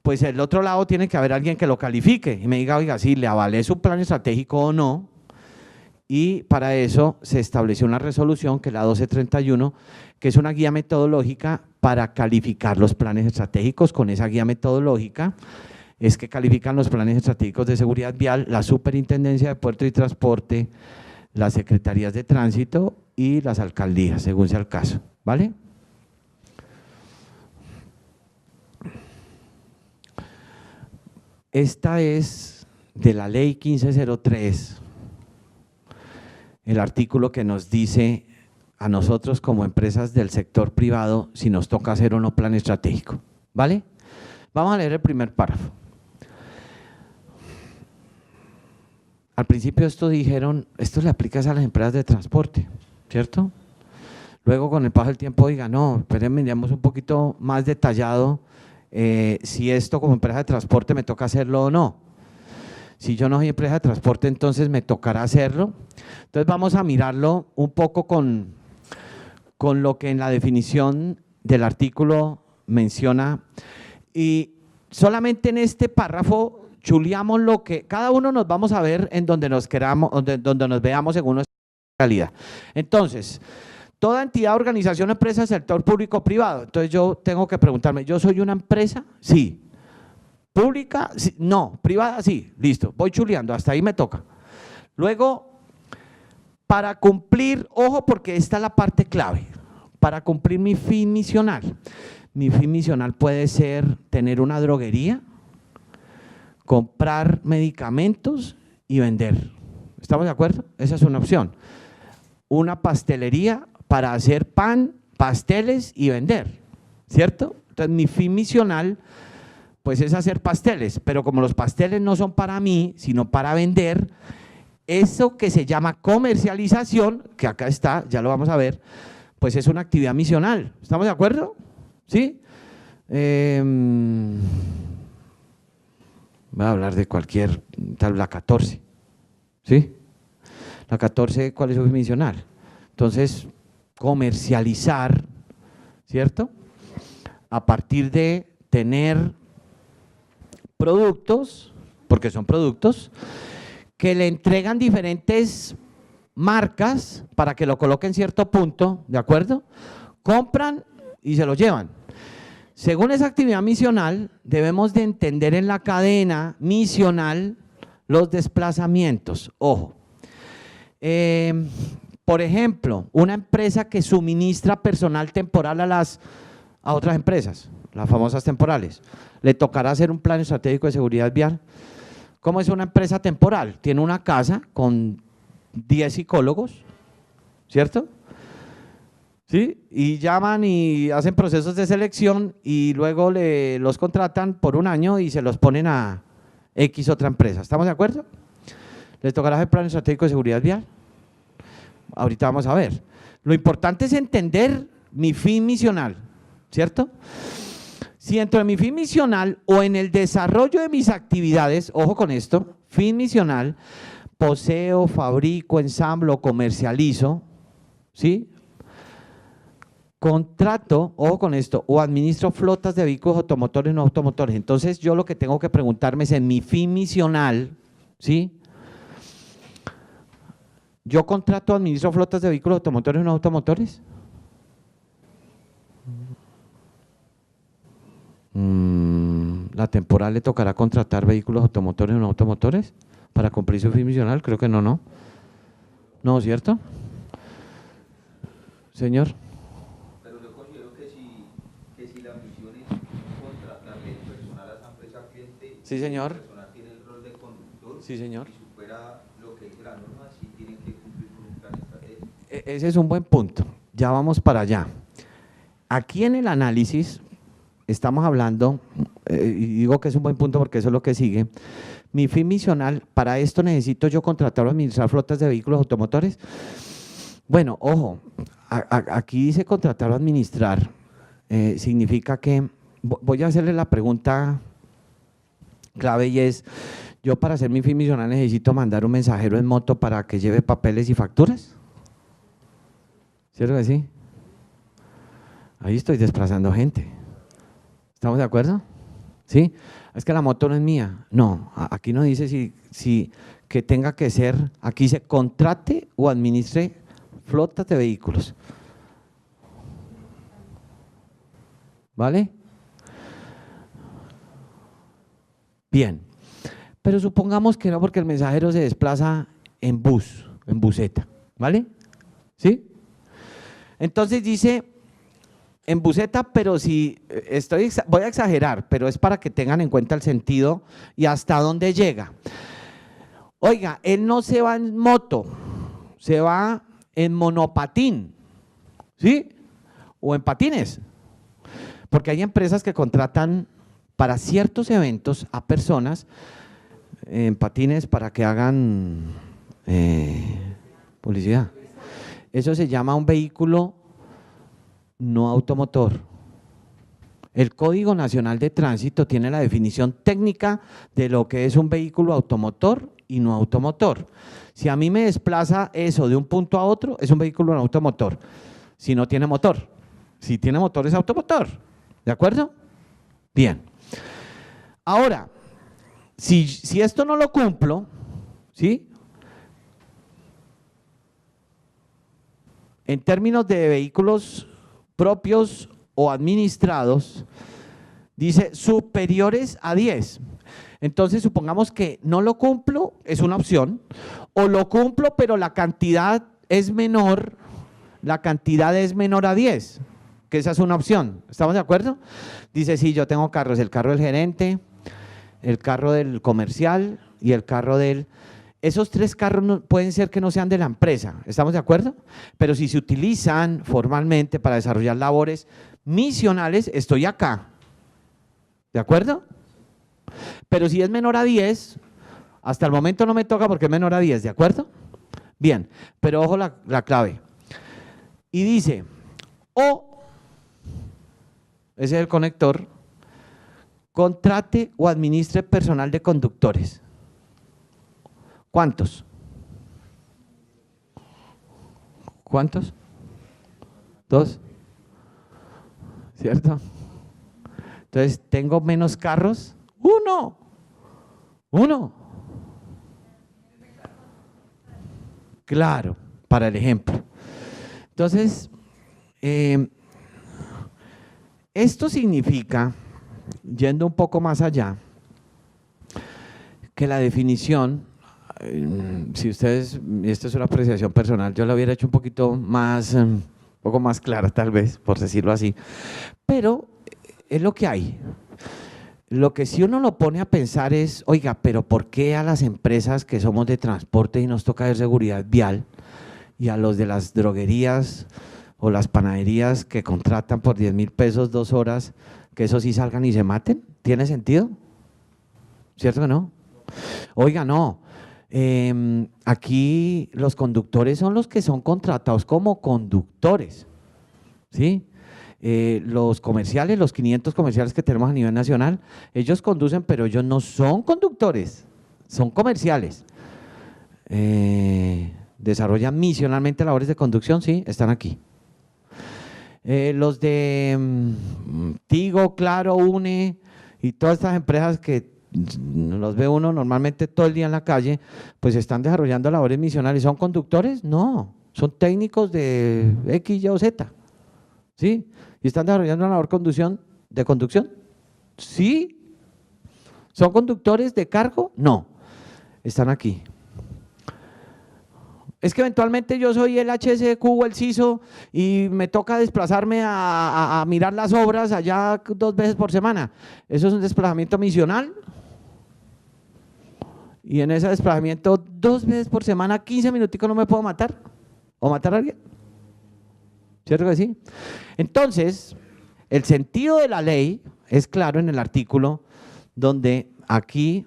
Speaker 1: pues el otro lado tiene que haber alguien que lo califique y me diga, oiga, si le avalé su plan estratégico o no, y para eso se estableció una resolución que es la 1231, que es una guía metodológica para calificar los planes estratégicos. Con esa guía metodológica es que califican los planes estratégicos de seguridad vial la Superintendencia de Puerto y Transporte, las Secretarías de Tránsito y las alcaldías, según sea el caso, ¿vale? Esta es de la ley 1503, el artículo que nos dice a nosotros como empresas del sector privado si nos toca hacer o no plan estratégico, ¿vale? Vamos a leer el primer párrafo. Al principio esto dijeron, esto le aplica a las empresas de transporte, ¿cierto? Luego con el paso del tiempo digan, no, espérenme, digamos un poquito más detallado si esto como empresa de transporte me toca hacerlo o no. Si yo no soy empresa de transporte, entonces me tocará hacerlo. Entonces vamos a mirarlo un poco con lo que en la definición del artículo menciona, y solamente en este párrafo chuleamos lo que cada uno nos vamos a ver en donde nos queramos, donde nos veamos según nuestra realidad. Entonces, toda entidad, organización, empresa, sector público o privado. Entonces yo tengo que preguntarme, ¿yo soy una empresa? Sí. ¿Pública? Sí. No. ¿Privada? Sí. Listo, voy chuleando, hasta ahí me toca. Luego, Para cumplir, ojo porque esta es la parte clave, para cumplir mi fin misional. Mi fin misional puede ser tener una droguería, comprar medicamentos y vender. ¿Estamos de acuerdo? Esa es una opción. Una pastelería para hacer pan, pasteles y vender, ¿cierto? Entonces mi fin misional pues es hacer pasteles, pero como los pasteles no son para mí, sino para vender, eso que se llama comercialización, que acá está, ya lo vamos a ver, pues es una actividad misional. ¿Estamos de acuerdo? ¿Sí? Voy a hablar de cualquier, tal, la 14, ¿sí? La 14, ¿cuál es su fin misional? Entonces, comercializar, ¿cierto? A partir de tener productos, porque son productos, que le entregan diferentes marcas para que lo coloquen en cierto punto, ¿de acuerdo? Compran y se lo llevan. Según esa actividad misional, debemos de entender en la cadena misional los desplazamientos. Ojo, por ejemplo, una empresa que suministra personal temporal a otras empresas, las famosas temporales, le tocará hacer un plan estratégico de seguridad vial. ¿Cómo es una empresa temporal? Tiene una casa con 10 psicólogos, ¿cierto? ¿Sí? Y llaman y hacen procesos de selección y luego los contratan por un año y se los ponen a X otra empresa. ¿Estamos de acuerdo? ¿Les tocará hacer plan estratégico de seguridad vial? Ahorita vamos a ver. Lo importante es entender mi fin misional, ¿cierto? Si dentro de mi fin misional o en el desarrollo de mis actividades, ojo con esto, fin misional, poseo, fabrico, ensamblo, comercializo, ¿sí? Contrato, ojo con esto, o administro flotas de vehículos automotores y no automotores. Entonces yo lo que tengo que preguntarme es en mi fin misional, ¿sí? ¿Yo contrato, administro flotas de vehículos automotores y no automotores? ¿La temporal le tocará contratar vehículos automotores o no automotores para cumplir su fin misional? Creo que no, ¿no? ¿No, cierto? Señor.
Speaker 2: Pero yo considero que si la misión es contratarle personal a esa empresa cliente,
Speaker 1: Sí, señor.
Speaker 2: el personal tiene el rol de conductor,
Speaker 1: Sí, señor.
Speaker 2: y supera lo que dice la norma, sí tienen que cumplir con un plan estratégico.
Speaker 1: Ese es un buen punto, ya vamos para allá. Aquí en el análisis estamos hablando, y digo que es un buen punto porque eso es lo que sigue, mi fin misional, para esto necesito yo contratar o administrar flotas de vehículos automotores. Bueno, ojo, aquí dice contratar o administrar, significa que, voy a hacerle la pregunta clave y es, yo para hacer mi fin misional necesito mandar un mensajero en moto para que lleve papeles y facturas, ¿cierto que sí? Ahí estoy desplazando gente. ¿Estamos de acuerdo? ¿Sí? Es que la moto no es mía. No, aquí no dice si que tenga que ser, aquí dice contrate o administre flotas de vehículos. ¿Vale? Bien, pero supongamos que no, porque el mensajero se desplaza en bus, en buseta, ¿vale? ¿Sí? Entonces dice en buseta, pero si voy a exagerar, pero es para que tengan en cuenta el sentido y hasta dónde llega. Oiga, él no se va en moto, se va en monopatín, ¿sí? O en patines, porque hay empresas que contratan para ciertos eventos a personas en patines para que hagan publicidad. Eso se llama un vehículo no automotor. El Código Nacional de Tránsito tiene la definición técnica de lo que es un vehículo automotor y no automotor. Si a mí me desplaza eso de un punto a otro, es un vehículo no automotor. Si no tiene motor. Si tiene motor, es automotor. ¿De acuerdo? Bien. Ahora, si esto no lo cumplo, ¿sí? En términos de vehículos propios o administrados, dice superiores a 10. Entonces, supongamos que no lo cumplo, es una opción, o lo cumplo, pero la cantidad es menor, la cantidad es menor a 10, que esa es una opción. ¿Estamos de acuerdo? Dice, sí, yo tengo carros, el carro del gerente, el carro del comercial y el carro del… Esos 3 carros pueden ser que no sean de la empresa, ¿estamos de acuerdo? Pero si se utilizan formalmente para desarrollar labores misionales, estoy acá, ¿de acuerdo? Pero si es menor a 10, hasta el momento no me toca porque es menor a 10, ¿de acuerdo? Bien, pero ojo la clave. Y dice, o, ese es el conector, contrate o administre personal de conductores. ¿Cuántos? ¿Cuántos? 2. ¿Cierto? Entonces, ¿tengo menos carros? Uno. Claro, para el ejemplo. Entonces, esto significa, yendo un poco más allá, que la definición, si ustedes, y esto es una apreciación personal, yo la hubiera hecho un poquito más, un poco más clara tal vez, por decirlo así, pero es lo que hay. Lo que sí uno lo pone a pensar es, oiga, pero ¿por qué a las empresas que somos de transporte y nos toca de seguridad vial y a los de las droguerías o las panaderías que contratan por 10.000 pesos 2 horas, que esos sí salgan y se maten? ¿Tiene sentido? ¿Cierto que no? Oiga, no. Aquí los conductores son los que son contratados como conductores, ¿sí? Los comerciales, los 500 comerciales que tenemos a nivel nacional, ellos conducen, pero ellos no son conductores, son comerciales. Desarrollan misionalmente labores de conducción, sí, están aquí. Los de Tigo, Claro, UNE y todas estas empresas que los ve uno normalmente todo el día en la calle, pues están desarrollando labores misionales. ¿Son conductores? No, son técnicos de X, Y o Z, ¿sí? ¿Y están desarrollando una labor de conducción? Sí. ¿Son conductores de cargo? No, están aquí. Es que eventualmente yo soy el HSQ o el CISO y me toca desplazarme a mirar las obras allá 2 veces por semana. ¿Eso es un desplazamiento misional? Y en ese desplazamiento 2 veces por semana, 15 minuticos no me puedo matar o matar a alguien. ¿Cierto que sí? Entonces, el sentido de la ley es claro en el artículo donde aquí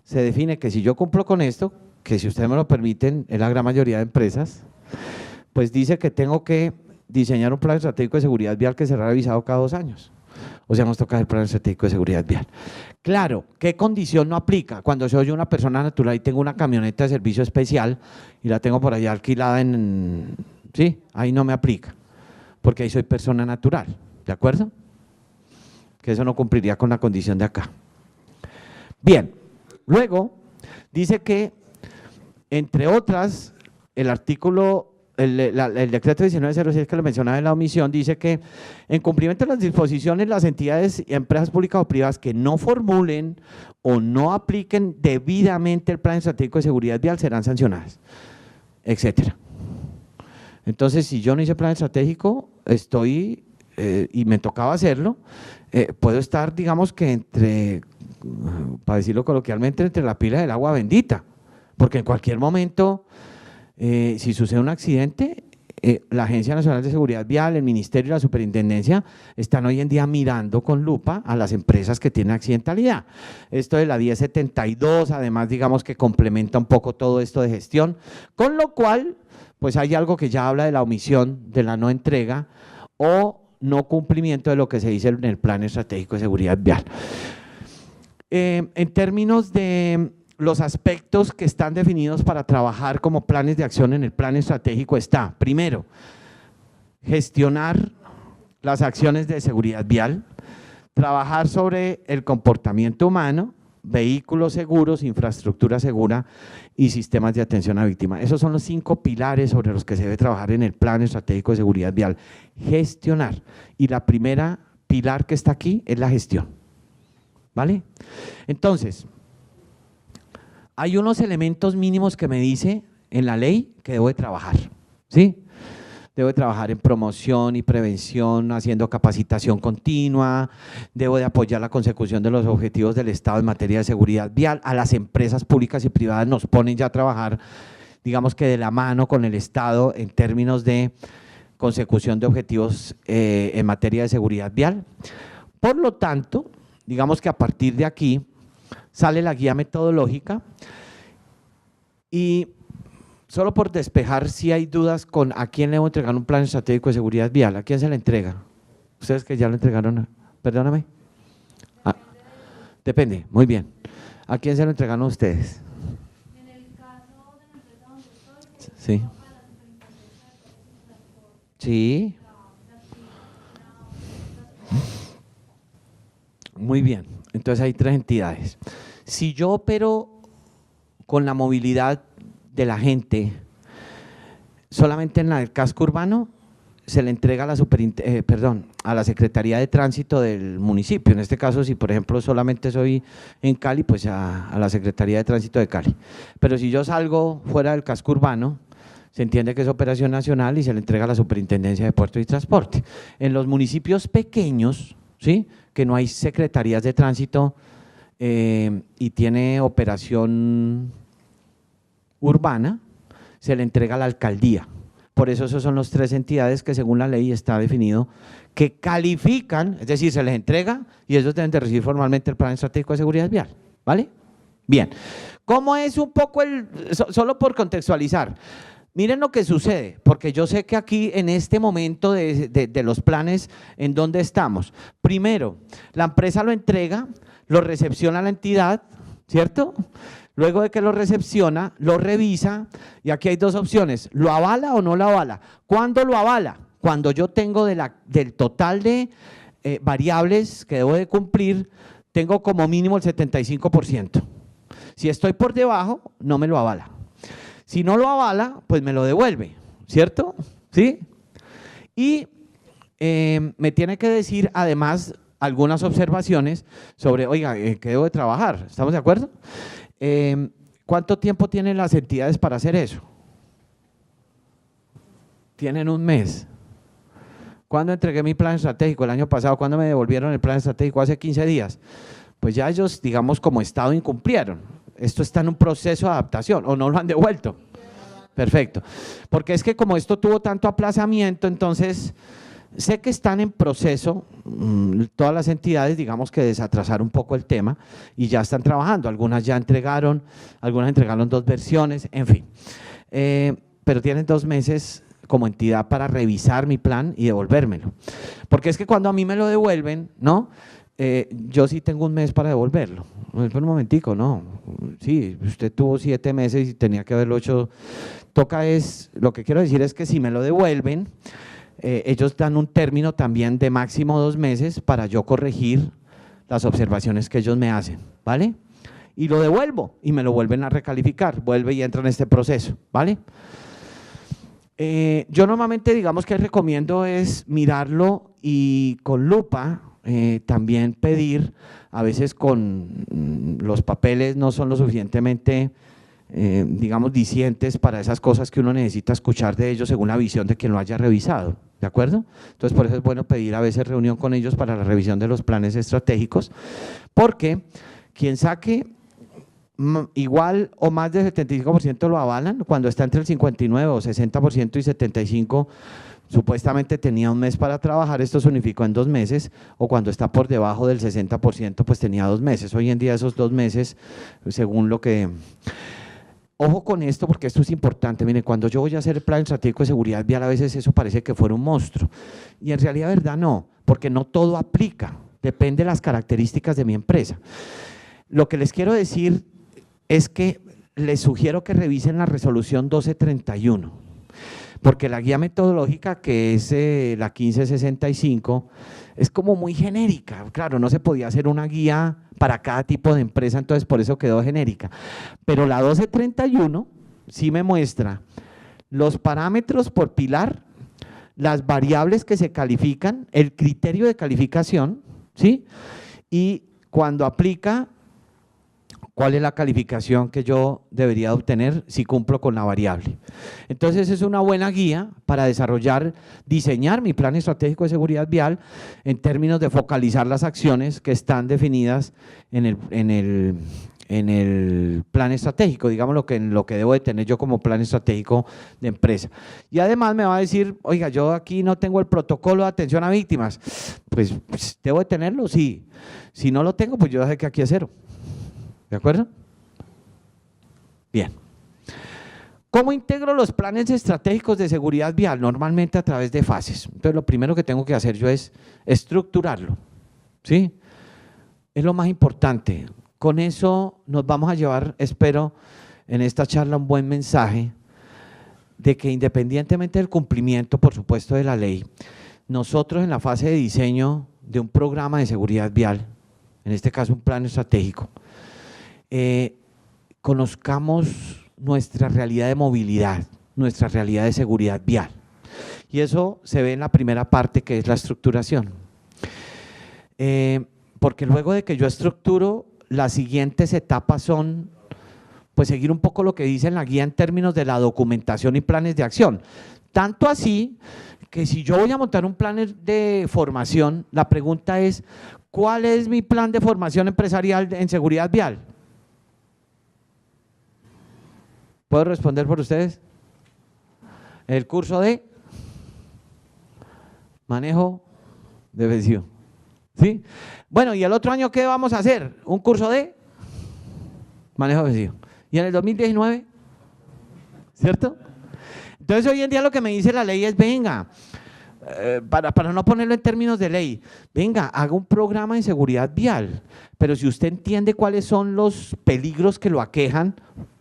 Speaker 1: se define que si yo cumplo con esto, que si ustedes me lo permiten, en la gran mayoría de empresas, pues dice que tengo que diseñar un plan estratégico de seguridad vial que será revisado cada 2 años. O sea, nos toca el plan estratégico de seguridad vial. Claro, ¿qué condición no aplica? Cuando soy una persona natural y tengo una camioneta de servicio especial y la tengo por allá alquilada sí, ahí no me aplica, porque ahí soy persona natural, ¿de acuerdo? Que eso no cumpliría con la condición de acá. Bien, luego dice que, entre otras, el artículo, el decreto 1906 que lo mencionaba en la omisión, dice que en cumplimiento de las disposiciones, las entidades y empresas públicas o privadas que no formulen o no apliquen debidamente el plan estratégico de seguridad vial serán sancionadas, etcétera. Entonces, si yo no hice plan estratégico, y me tocaba hacerlo, puedo estar, digamos que entre, para decirlo coloquialmente, entre la pila del agua bendita, porque en cualquier momento, si sucede un accidente, la Agencia Nacional de Seguridad Vial, el Ministerio y la Superintendencia están hoy en día mirando con lupa a las empresas que tienen accidentalidad. Esto de la 1072, además, digamos que complementa un poco todo esto de gestión, con lo cual, pues hay algo que ya habla de la omisión, de la no entrega o no cumplimiento de lo que se dice en el Plan Estratégico de Seguridad Vial. En términos de los aspectos que están definidos para trabajar como planes de acción en el plan estratégico está, primero, gestionar las acciones de seguridad vial, trabajar sobre el comportamiento humano, vehículos seguros, infraestructura segura y sistemas de atención a víctimas. Esos son los 5 pilares sobre los que se debe trabajar en el plan estratégico de seguridad vial. Gestionar. Y la primera pilar que está aquí es la gestión. ¿Vale? Entonces, hay unos elementos mínimos que me dice en la ley que debo de trabajar, ¿sí? Debo de trabajar en promoción y prevención, haciendo capacitación continua, debo de apoyar la consecución de los objetivos del Estado en materia de seguridad vial. A las empresas públicas y privadas nos ponen ya a trabajar, digamos que de la mano con el Estado en términos de consecución de objetivos en materia de seguridad vial. Por lo tanto, digamos que a partir de aquí sale la guía metodológica y solo por despejar si hay dudas con a quién le voy a entregar un plan estratégico de seguridad vial, ¿a quién se le entrega? Ustedes que ya lo entregaron, perdóname. Ah, depende, muy bien. ¿A quién se lo entregaron ustedes?
Speaker 3: En el caso de la empresa donde estoy,
Speaker 1: Sí.
Speaker 3: a la superintendencia de transporte,
Speaker 1: Sí. Muy bien, entonces hay 3 entidades. Si yo opero con la movilidad de la gente solamente en el casco urbano, se le entrega a a la Secretaría de Tránsito del municipio. En este caso, si por ejemplo solamente soy en Cali, pues a la Secretaría de Tránsito de Cali. Pero si yo salgo fuera del casco urbano, se entiende que es operación nacional y se le entrega a la Superintendencia de Puertos y Transporte. En los municipios pequeños, ¿sí?, que no hay secretarías de tránsito y tiene operación urbana, se le entrega a la alcaldía. Por eso esos son los 3 entidades que según la ley está definido que califican, es decir, se les entrega y ellos deben de recibir formalmente el Plan Estratégico de Seguridad Vial, ¿vale? Bien, ¿cómo es un poco solo por contextualizar? Miren lo que sucede, porque yo sé que aquí en este momento de los planes, ¿en dónde estamos? Primero, la empresa lo entrega, lo recepciona la entidad, ¿cierto? Luego de que lo recepciona, lo revisa y aquí hay 2 opciones, ¿lo avala o no lo avala? ¿Cuándo lo avala? Cuando yo tengo del total de variables que debo de cumplir, tengo como mínimo el 75%. Si estoy por debajo, no me lo avala. Si no lo avala, pues me lo devuelve, ¿cierto? ¿Sí? Y me tiene que decir además algunas observaciones sobre, oiga, ¿qué debo de trabajar? ¿Estamos de acuerdo? ¿Cuánto tiempo tienen las entidades para hacer eso? Tienen 1 mes. ¿Cuándo entregué mi plan estratégico? El año pasado. ¿Cuándo me devolvieron el plan estratégico? Hace 15 días. Pues ya ellos, digamos, como Estado incumplieron. Esto está en un proceso de adaptación o no lo han devuelto. Perfecto. Porque es que como esto tuvo tanto aplazamiento, entonces sé que están en proceso todas las entidades, digamos que desatrasar un poco el tema y ya están trabajando. Algunas ya entregaron, algunas entregaron 2 versiones, en fin. Pero tienen 2 meses como entidad para revisar mi plan y devolvérmelo. Porque es que cuando a mí me lo devuelven, ¿no? Yo sí tengo 1 mes para devolverlo. Un momentico, no. Sí, usted tuvo 7 meses y tenía que haberlo hecho. Lo que quiero decir es que si me lo devuelven, ellos dan un término también de máximo 2 meses para yo corregir las observaciones que ellos me hacen, ¿vale? Y lo devuelvo y me lo vuelven a recalificar, vuelve y entra en este proceso, ¿vale? Yo normalmente, digamos que recomiendo es mirarlo y con lupa, también pedir, a veces con los papeles no son lo suficientemente, digamos, dicientes para esas cosas que uno necesita escuchar de ellos según la visión de quien lo haya revisado, ¿de acuerdo? Entonces, por eso es bueno pedir a veces reunión con ellos para la revisión de los planes estratégicos, porque quien saque igual o más del 75% lo avalan, cuando está entre el 59 o 60% y 75%, supuestamente tenía 1 mes para trabajar, esto se unificó en 2 meses, o cuando está por debajo del 60%, pues tenía 2 meses. Hoy en día esos 2 meses, según lo que… Ojo con esto porque esto es importante, miren, cuando yo voy a hacer el plan estratégico de seguridad vial, a veces eso parece que fuera un monstruo, y en realidad, verdad, no, porque no todo aplica, depende de las características de mi empresa. Lo que les quiero decir es que les sugiero que revisen la resolución 1231, porque la guía metodológica, que es la 1565, es como muy genérica. Claro, no se podía hacer una guía para cada tipo de empresa, entonces por eso quedó genérica. Pero la 1231 sí me muestra los parámetros por pilar, las variables que se califican, el criterio de calificación, ¿sí? Y cuando aplica ¿cuál es la calificación que yo debería obtener si cumplo con la variable? Entonces es una buena guía para diseñar mi plan estratégico de seguridad vial en términos de focalizar las acciones que están definidas en el plan estratégico, digamos en lo que debo de tener yo como plan estratégico de empresa. Y además me va a decir, oiga, yo aquí no tengo el protocolo de atención a víctimas, pues ¿debo de tenerlo? Sí. Si no lo tengo, pues yo sé que aquí es cero. ¿De acuerdo? Bien. ¿Cómo integro los planes estratégicos de seguridad vial? Normalmente a través de fases. Entonces lo primero que tengo que hacer yo es estructurarlo, ¿sí? Es lo más importante. Con eso nos vamos a llevar, espero, en esta charla un buen mensaje de que independientemente del cumplimiento, por supuesto, de la ley, nosotros en la fase de diseño de un programa de seguridad vial, en este caso un plan estratégico, conozcamos nuestra realidad de movilidad, nuestra realidad de seguridad vial. Y eso se ve en la primera parte, que es la estructuración. Porque luego de que yo estructuro, las siguientes etapas son, pues, seguir un poco lo que dice en la guía en términos de la documentación y planes de acción. Tanto así que si yo voy a montar un plan de formación, la pregunta es, ¿cuál es mi plan de formación empresarial en seguridad vial? ¿Puedo responder por ustedes? El curso de manejo de efectivo. ¿Sí? Bueno, ¿y el otro año qué vamos a hacer? Un curso de manejo de efectivo. ¿Y en el 2019? ¿Cierto? Entonces hoy en día lo que me dice la ley es, venga, para no ponerlo en términos de ley, venga, haga un programa de seguridad vial, pero si usted entiende cuáles son los peligros que lo aquejan,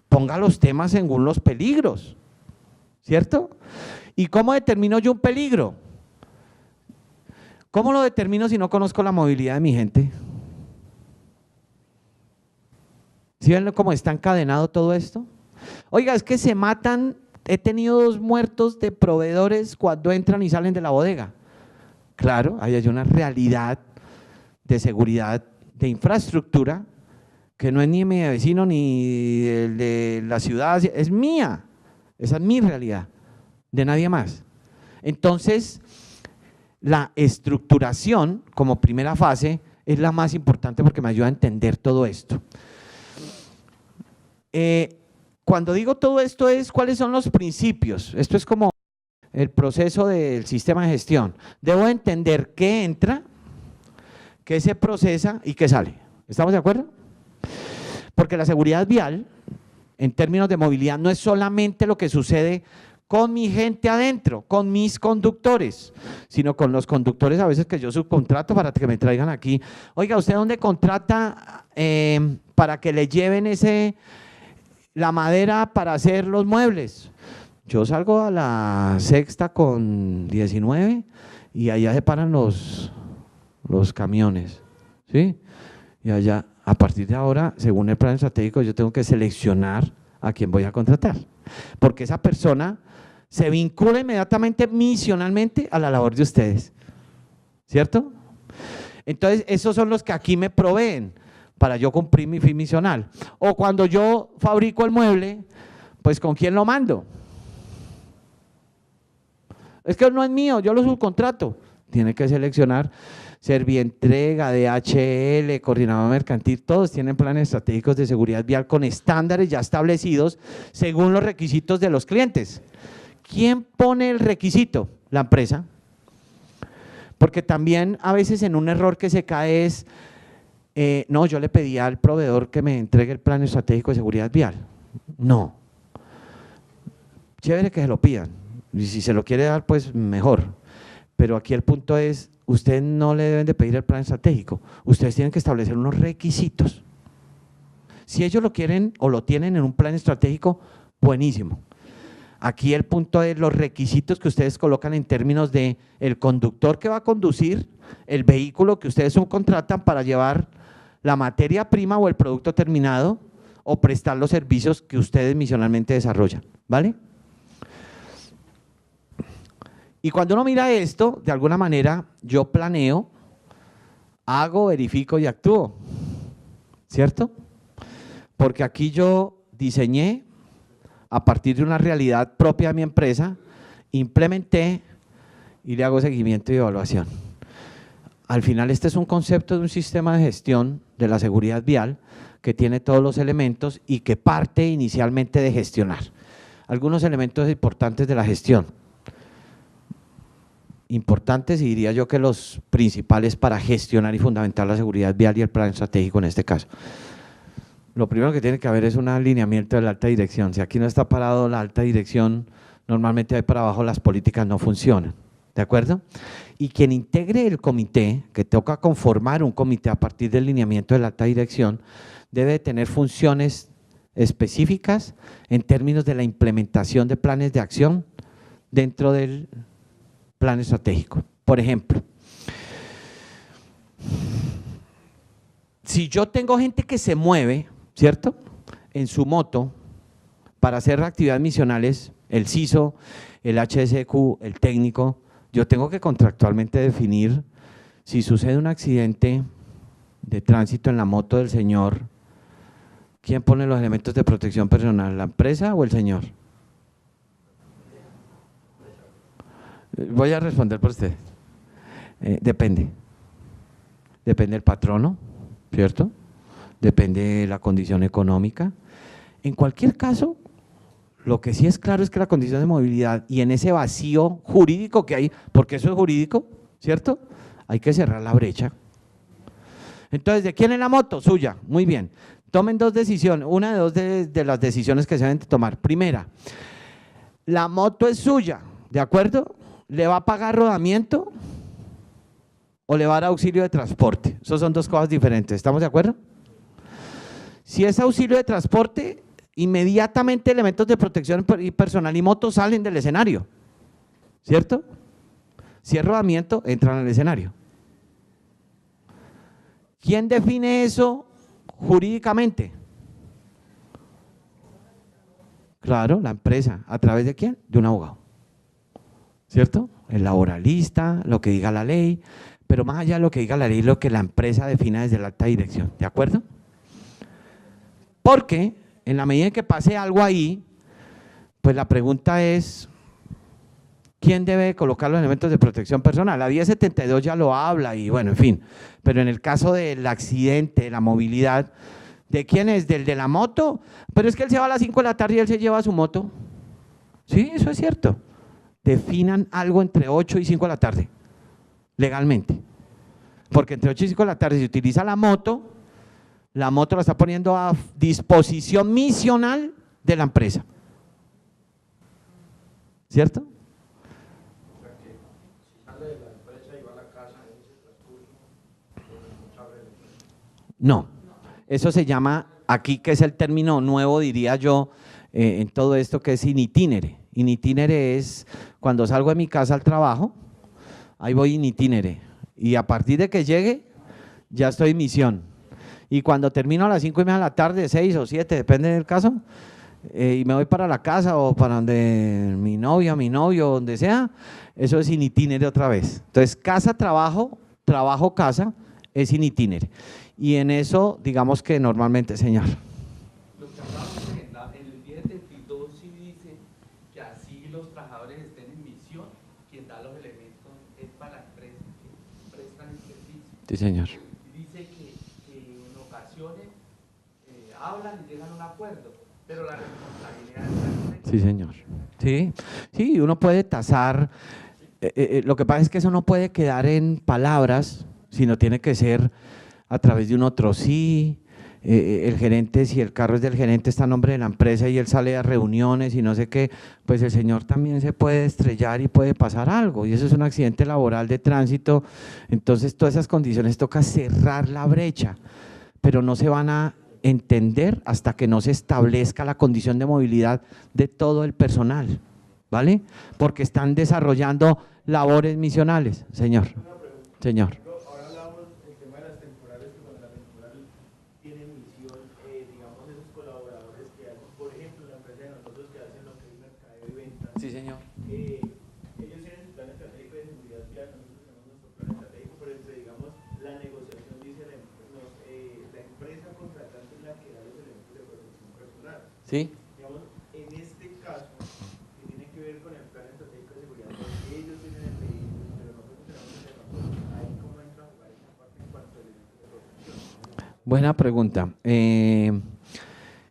Speaker 1: ponga los temas según los peligros, ¿cierto? ¿Y cómo determino yo un peligro? ¿Cómo lo determino si no conozco la movilidad de mi gente? ¿Sí ven cómo está encadenado todo esto? Oiga, es que se matan, he tenido 2 muertos de proveedores cuando entran y salen de la bodega. Claro, ahí hay una realidad de seguridad, de infraestructura, que no es ni mi vecino ni el de la ciudad, es mía, esa es mi realidad, de nadie más. Entonces, la estructuración como primera fase es la más importante porque me ayuda a entender todo esto. Cuando digo todo esto es cuáles son los principios, esto es como el proceso del sistema de gestión. Debo entender qué entra, qué se procesa y qué sale. ¿Estamos de acuerdo? Porque la seguridad vial, en términos de movilidad, no es solamente lo que sucede con mi gente adentro, con mis conductores, sino con los conductores a veces que yo subcontrato para que me traigan aquí. Oiga, ¿usted dónde contrata para que le lleven la madera para hacer los muebles? Yo salgo a la sexta con 19 y allá se paran los camiones, ¿sí? Y allá, a partir de ahora, según el plan estratégico, yo tengo que seleccionar a quién voy a contratar, porque esa persona se vincula inmediatamente, misionalmente, a la labor de ustedes, ¿cierto? Entonces, esos son los que aquí me proveen para yo cumplir mi fin misional. O cuando yo fabrico el mueble, pues ¿con quién lo mando? Es que no es mío, yo lo subcontrato. Tiene que seleccionar Servientrega, DHL, Coordinador Mercantil, todos tienen planes estratégicos de seguridad vial con estándares ya establecidos según los requisitos de los clientes. ¿Quién pone el requisito? La empresa. Porque también a veces en un error que se cae es, no, yo le pedí al proveedor que me entregue el plan estratégico de seguridad vial. No. Chévere que se lo pidan. Y si se lo quiere dar, pues mejor. Pero aquí el punto es, ustedes no le deben de pedir el plan estratégico. Ustedes tienen que establecer unos requisitos. Si ellos lo quieren o lo tienen en un plan estratégico, buenísimo. Aquí el punto es los requisitos que ustedes colocan en términos de el conductor que va a conducir, el vehículo que ustedes subcontratan para llevar la materia prima o el producto terminado o prestar los servicios que ustedes misionalmente desarrollan, ¿vale? Y cuando uno mira esto, de alguna manera yo planeo, hago, verifico y actúo, ¿cierto? porque aquí yo diseñé a partir de una realidad propia de mi empresa, implementé y le hago seguimiento y evaluación. Al final este es un concepto de un sistema de gestión de la seguridad vial que tiene todos los elementos y que parte inicialmente de gestionar. Algunos elementos importantes de la gestión. Importantes y diría yo que los principales para gestionar y fundamentar la seguridad vial y el plan estratégico en este caso. Lo primero que tiene que haber es un alineamiento de la alta dirección. Si aquí no está parado la alta dirección, normalmente ahí para abajo las políticas no funcionan. ¿De acuerdo? Y quien integre el comité, que toca conformar un comité a partir del lineamiento de la alta dirección, debe tener funciones específicas en términos de la implementación de planes de acción dentro del plan estratégico. Por ejemplo, si yo tengo gente que se mueve, ¿cierto?, en su moto para hacer actividades misionales, el CISO, el HSQ, el técnico, yo tengo que contractualmente definir si sucede un accidente de tránsito en la moto del señor, ¿quién pone los elementos de protección personal, la empresa o el señor? Voy a responder por usted. Depende. Depende del patrono, ¿cierto? Depende de la condición económica. En cualquier caso, lo que sí es claro es que la condición de movilidad y en ese vacío jurídico que hay, porque eso es jurídico, ¿cierto? Hay que cerrar la brecha. Entonces, ¿de quién es la moto? Suya, muy bien. Tomen dos decisiones, una de dos de las decisiones que se deben tomar. Primera, la moto es suya, ¿de acuerdo? ¿Le va a pagar rodamiento o le va a dar auxilio de transporte? Esas son dos cosas diferentes, ¿estamos de acuerdo? Si es auxilio de transporte, inmediatamente elementos de protección personal y moto salen del escenario, ¿cierto? Si es rodamiento, entran al escenario. ¿Quién define eso jurídicamente? Claro, la empresa. ¿A través de quién? De un abogado, ¿cierto? El laboralista, lo que diga la ley, pero más allá de lo que diga la ley, lo que la empresa defina desde la alta dirección, ¿de acuerdo? Porque en la medida en que pase algo ahí, pues la pregunta es, ¿quién debe colocar los elementos de protección personal? La 1072 ya lo habla y bueno, en fin, pero en el caso del accidente, de la movilidad, ¿de quién es? ¿Del de la moto? Pero es que él se va a las 5 de la tarde y él se lleva su moto. Sí, eso es cierto. Definan algo entre 8 y 5 de la tarde, legalmente. Porque entre 8 y 5 de la tarde se utiliza la moto la está poniendo a disposición misional de la empresa. ¿Cierto?
Speaker 4: O sea que si sale de la empresa y va a la casa en ese transcurso, es responsable de la empresa.
Speaker 1: No, eso se llama aquí, que es el término nuevo, diría yo, en todo esto, que es in itinere. In itinere es cuando salgo de mi casa al trabajo, ahí voy in itinere. Y a partir de que llegue, ya estoy en misión. Y cuando termino a las 5:30 de la tarde, 6 o 7, depende del caso, y me voy para la casa o para donde mi novia, mi novio, donde sea, eso es in itinere otra vez. Entonces, casa, trabajo, trabajo, casa, es in itinere. Y en eso, digamos que normalmente, señor.
Speaker 2: Lo que hablamos en el 1072 sí dice que así los trabajadores estén en misión, quien da los elementos es para la empresa, que prestan el servicio.
Speaker 1: Sí, señor.
Speaker 2: Dice que en ocasiones hablan y llegan a un acuerdo, pero la responsabilidad es la empresa.
Speaker 1: Sí, señor. Sí, sí, uno puede tasar, lo que pasa es que eso no puede quedar en palabras, sino tiene que ser a través de un otro sí. El gerente, si el carro es del gerente, está a nombre de la empresa y él sale a reuniones y no sé qué, pues el señor también se puede estrellar y puede pasar algo, y eso es un accidente laboral de tránsito. Entonces todas esas condiciones toca cerrar la brecha, pero no se van a entender hasta que no se establezca la condición de movilidad de todo el personal, ¿vale? Porque están desarrollando labores misionales, señor. Señor.
Speaker 4: Ahora hablamos del tema de las temporales, que cuando la temporal tiene misión, digamos, esos colaboradores que hacen, por ejemplo, la empresa de nosotros que hacen lo que es mercadeo y ventas,
Speaker 1: Sí, señor.
Speaker 4: ellos tienen su plan estratégico de seguridad vial, nosotros tenemos nuestro plan estratégico, pero entre, digamos, la negociación dice la empresa contratante es la que da los elementos de protección
Speaker 1: ¿Sí?
Speaker 4: Digamos, en este caso, que tiene que ver con el plan estratégico de seguridad, porque ellos tienen el vehículo, pero nosotros tenemos el de nosotros, ahí cómo entra a jugar esa parte en cuanto a elementos de protección.
Speaker 1: Buena pregunta.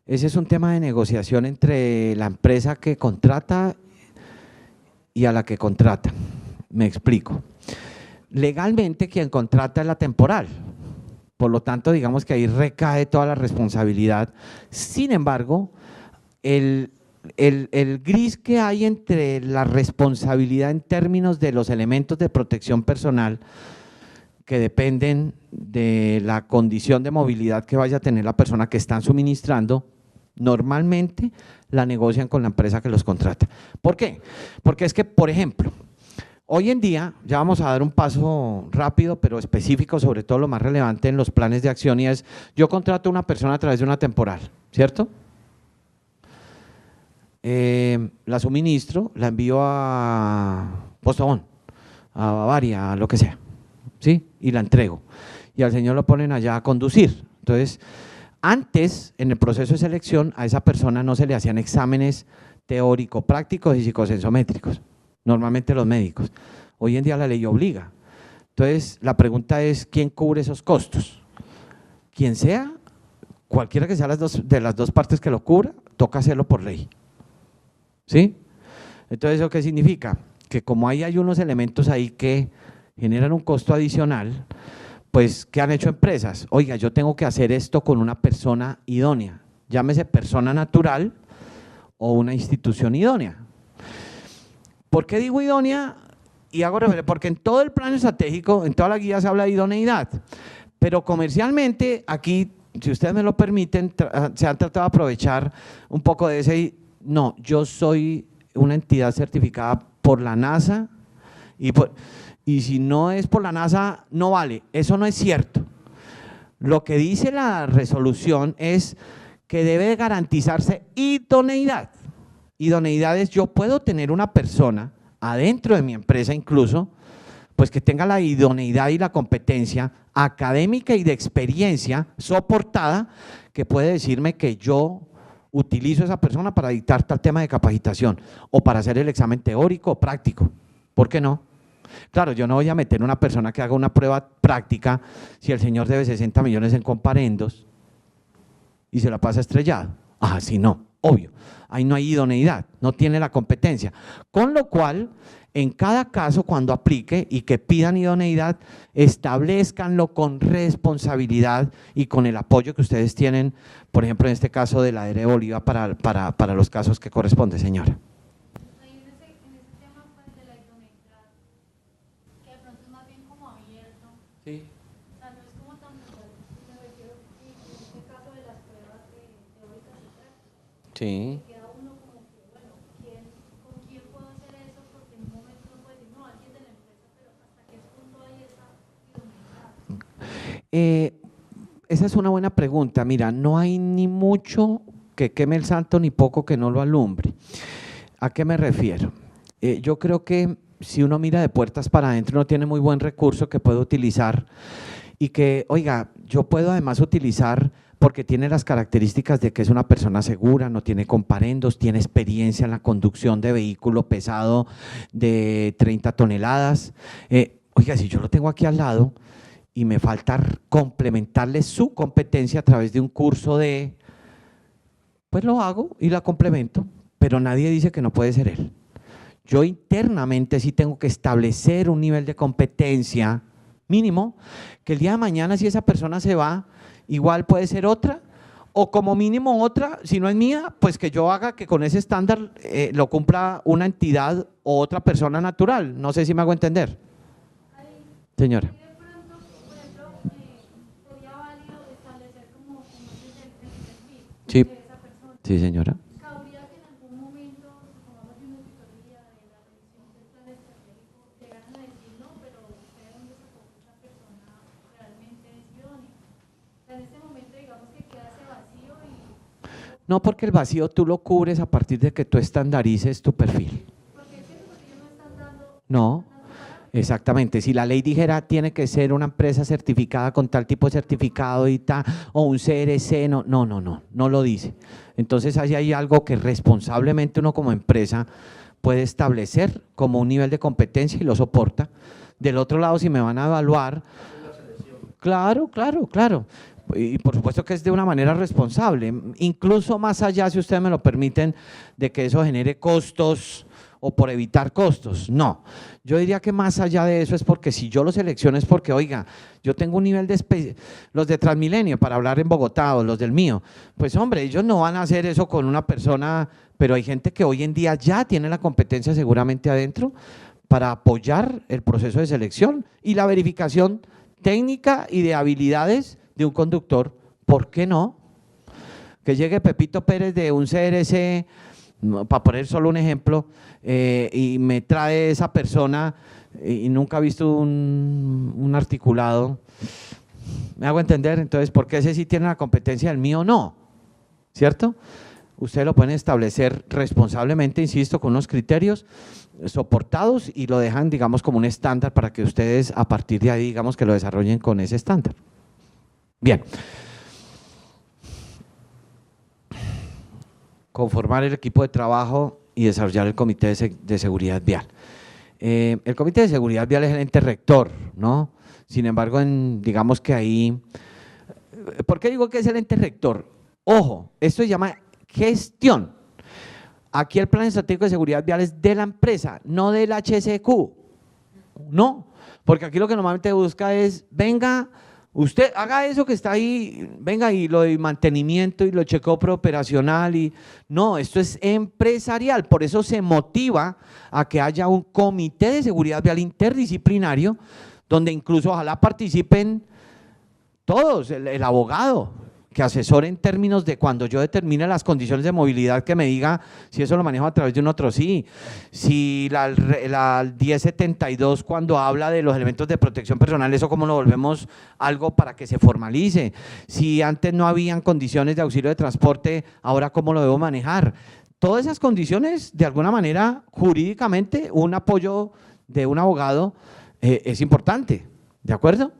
Speaker 1: Ese es un tema de negociación entre la empresa que contrata y a la que contrata. Me explico. Legalmente quien contrata es la temporal. Por lo tanto, digamos que ahí recae toda la responsabilidad. Sin embargo, el gris que hay entre la responsabilidad en términos de los elementos de protección personal que dependen de la condición de movilidad que vaya a tener la persona que están suministrando, normalmente la negocian con la empresa que los contrata. ¿Por qué? Porque es que, por ejemplo, hoy en día, ya vamos a dar un paso rápido, pero específico, sobre todo lo más relevante en los planes de acción, y es, yo contrato a una persona a través de una temporal, ¿cierto? La suministro, la envío a Postobón, a Bavaria, a lo que sea, ¿sí? Y la entrego. Y al señor lo ponen allá a conducir. Entonces, antes, en el proceso de selección, a esa persona no se le hacían exámenes teórico-prácticos y psicosensométricos, normalmente los médicos. Hoy en día la ley obliga. Entonces, la pregunta es, ¿quién cubre esos costos? Quien sea, cualquiera que sea de las dos partes que lo cubra, toca hacerlo por ley. ¿Sí? Entonces, ¿eso qué significa? Que como hay unos elementos ahí que generan un costo adicional, pues, ¿qué han hecho empresas? Oiga, yo tengo que hacer esto con una persona idónea, llámese persona natural o una institución idónea. ¿Por qué digo idónea? Y hago referencia, porque en todo el plan estratégico, en toda la guía se habla de idoneidad, pero comercialmente aquí, si ustedes me lo permiten, se han tratado de aprovechar un poco de ese, no, yo soy una entidad certificada por la NASA y si no es por la NASA, no vale. Eso no es cierto. Lo que dice la resolución es que debe garantizarse idoneidad. Idoneidad es, yo puedo tener una persona adentro de mi empresa incluso, pues que tenga la idoneidad y la competencia académica y de experiencia soportada, que puede decirme que yo utilizo a esa persona para dictar tal tema de capacitación o para hacer el examen teórico o práctico. ¿Por qué no? Claro, yo no voy a meter una persona que haga una prueba práctica si el señor debe 60 millones en comparendos y se la pasa estrellado. Ah, sí, no, obvio. Ahí no hay idoneidad, no tiene la competencia. Con lo cual, en cada caso, cuando aplique y que pidan idoneidad, establezcanlo con responsabilidad y con el apoyo que ustedes tienen, por ejemplo, en este caso de la ARE Bolívar para los casos que corresponde, señora.
Speaker 3: Ahí en ese tema pues, de la idoneidad, que de pronto es más bien como abierto,
Speaker 1: Sí.
Speaker 3: o sea, no es como tan puntual, me refiero que en este caso de las pruebas teóricas y prácticas,
Speaker 1: Sí.
Speaker 3: queda uno como que, bueno, ¿con quién puedo hacer eso? Porque en un momento uno puede decir, no, alguien de la empresa, pero ¿hasta qué punto hay esa idoneidad?
Speaker 1: Esa es una buena pregunta. Mira, no hay ni mucho que queme el santo ni poco que no lo alumbre. ¿A qué me refiero? Yo creo que si uno mira de puertas para adentro, uno tiene muy buen recurso que puede utilizar y que, oiga, yo puedo además utilizar porque tiene las características de que es una persona segura, no tiene comparendos, tiene experiencia en la conducción de vehículo pesado de 30 toneladas. Oiga, si yo lo tengo aquí al lado y me falta complementarle su competencia a través de un curso pues lo hago y la complemento, pero nadie dice que no puede ser él. Yo internamente sí tengo que establecer un nivel de competencia mínimo, que el día de mañana si esa persona se va, igual puede ser otra, o como mínimo otra, si no es mía, pues que yo haga que con ese estándar lo cumpla una entidad o otra persona natural. No sé si me hago entender. Señora.
Speaker 3: De pronto, por ejemplo, sería válido establecer como es el perfil
Speaker 1: Sí.
Speaker 3: de esa persona.
Speaker 1: Sí, señora.
Speaker 3: Cabría que en algún momento, supongamos de una auditoría de la revisión del plan estratégico, llegaran a decir no, pero usted dónde sacó que esa persona realmente es idónea. O sea, en este momento digamos que queda ese vacío y
Speaker 1: No, porque el vacío tú lo cubres a partir de que tú estandarices tu perfil.
Speaker 3: porque es cierto que ellos no están dando
Speaker 1: No, Exactamente, si la ley dijera tiene que ser una empresa certificada con tal tipo de certificado y tal, o un CRC, no lo dice. Entonces ahí hay algo que responsablemente uno como empresa puede establecer como un nivel de competencia y lo soporta. Del otro lado, si me van a evaluar, claro. Y por supuesto que es de una manera responsable, incluso más allá, si ustedes me lo permiten, de que eso genere costos o por evitar costos, no. Yo diría que más allá de eso es porque si yo lo selecciono es porque, oiga, yo tengo un nivel de… Los de Transmilenio, para hablar en Bogotá, o los del mío, pues hombre, ellos no van a hacer eso con una persona, pero hay gente que hoy en día ya tiene la competencia seguramente adentro para apoyar el proceso de selección y la verificación técnica y de habilidades de un conductor. ¿Por qué no? Que llegue Pepito Pérez de un CRC, para poner solo un ejemplo, y me trae esa persona y nunca ha visto un articulado, ¿me hago entender? Entonces, ¿por qué ese sí tiene la competencia, el mío no? ¿Cierto? Ustedes lo pueden establecer responsablemente, insisto, con unos criterios soportados y lo dejan, digamos, como un estándar para que ustedes a partir de ahí, digamos, que lo desarrollen con ese estándar. Bien. Conformar el equipo de trabajo y desarrollar el comité de seguridad vial. El comité de seguridad vial es el ente rector, ¿no? Sin embargo, digamos que ahí… ¿Por qué digo que es el ente rector? Ojo, esto se llama gestión. Aquí el plan estratégico de seguridad vial es de la empresa, no del HSQ. No, porque aquí lo que normalmente busca es, venga, usted haga eso que está ahí, venga, y lo de mantenimiento y lo chequeo preoperacional y… No, esto es empresarial, por eso se motiva a que haya un comité de seguridad vial interdisciplinario donde incluso ojalá participen todos, el abogado que asesore en términos de cuando yo determine las condiciones de movilidad, que me diga si eso lo manejo a través de un otro sí, si la 1072 cuando habla de los elementos de protección personal, eso cómo lo volvemos algo para que se formalice, si antes no habían condiciones de auxilio de transporte, ahora cómo lo debo manejar. Todas esas condiciones, de alguna manera, jurídicamente, un apoyo de un abogado es importante, ¿de acuerdo?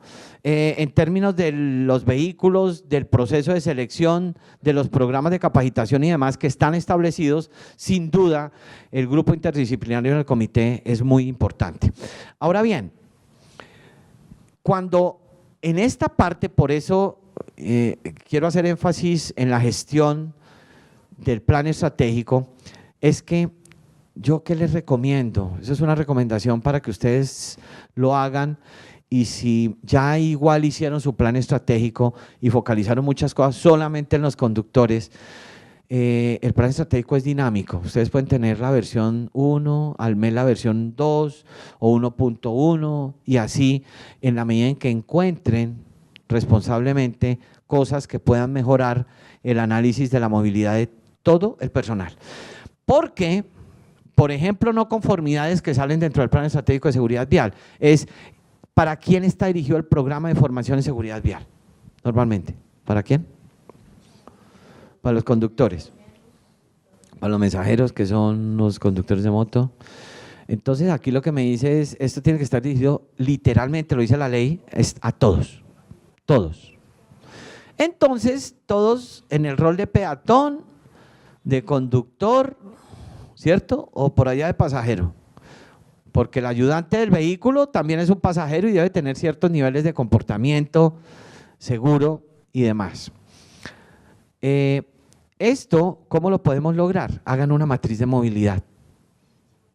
Speaker 1: En términos de los vehículos, del proceso de selección, de los programas de capacitación y demás que están establecidos, sin duda el grupo interdisciplinario en el comité es muy importante. Ahora bien, cuando en esta parte, por eso quiero hacer énfasis en la gestión del plan estratégico, es que yo ¿qué les recomiendo? Eso es una recomendación para que ustedes lo hagan. Y si ya igual hicieron su plan estratégico y focalizaron muchas cosas solamente en los conductores, el plan estratégico es dinámico. Ustedes pueden tener la versión 1, al mes la versión 2 o 1.1 y así en la medida en que encuentren responsablemente cosas que puedan mejorar el análisis de la movilidad de todo el personal. Porque, por ejemplo, no conformidades que salen dentro del plan estratégico de seguridad vial, es… ¿Para quién está dirigido el programa de formación en seguridad vial? Normalmente. ¿Para quién? Para los conductores. Para los mensajeros, que son los conductores de moto. Entonces, aquí lo que me dice es, esto tiene que estar dirigido literalmente, lo dice la ley, es a todos. Todos. Entonces, todos en el rol de peatón, de conductor, ¿cierto? O por allá de pasajero. Porque el ayudante del vehículo también es un pasajero y debe tener ciertos niveles de comportamiento seguro y demás. Esto, ¿cómo lo podemos lograr? Hagan una matriz de movilidad.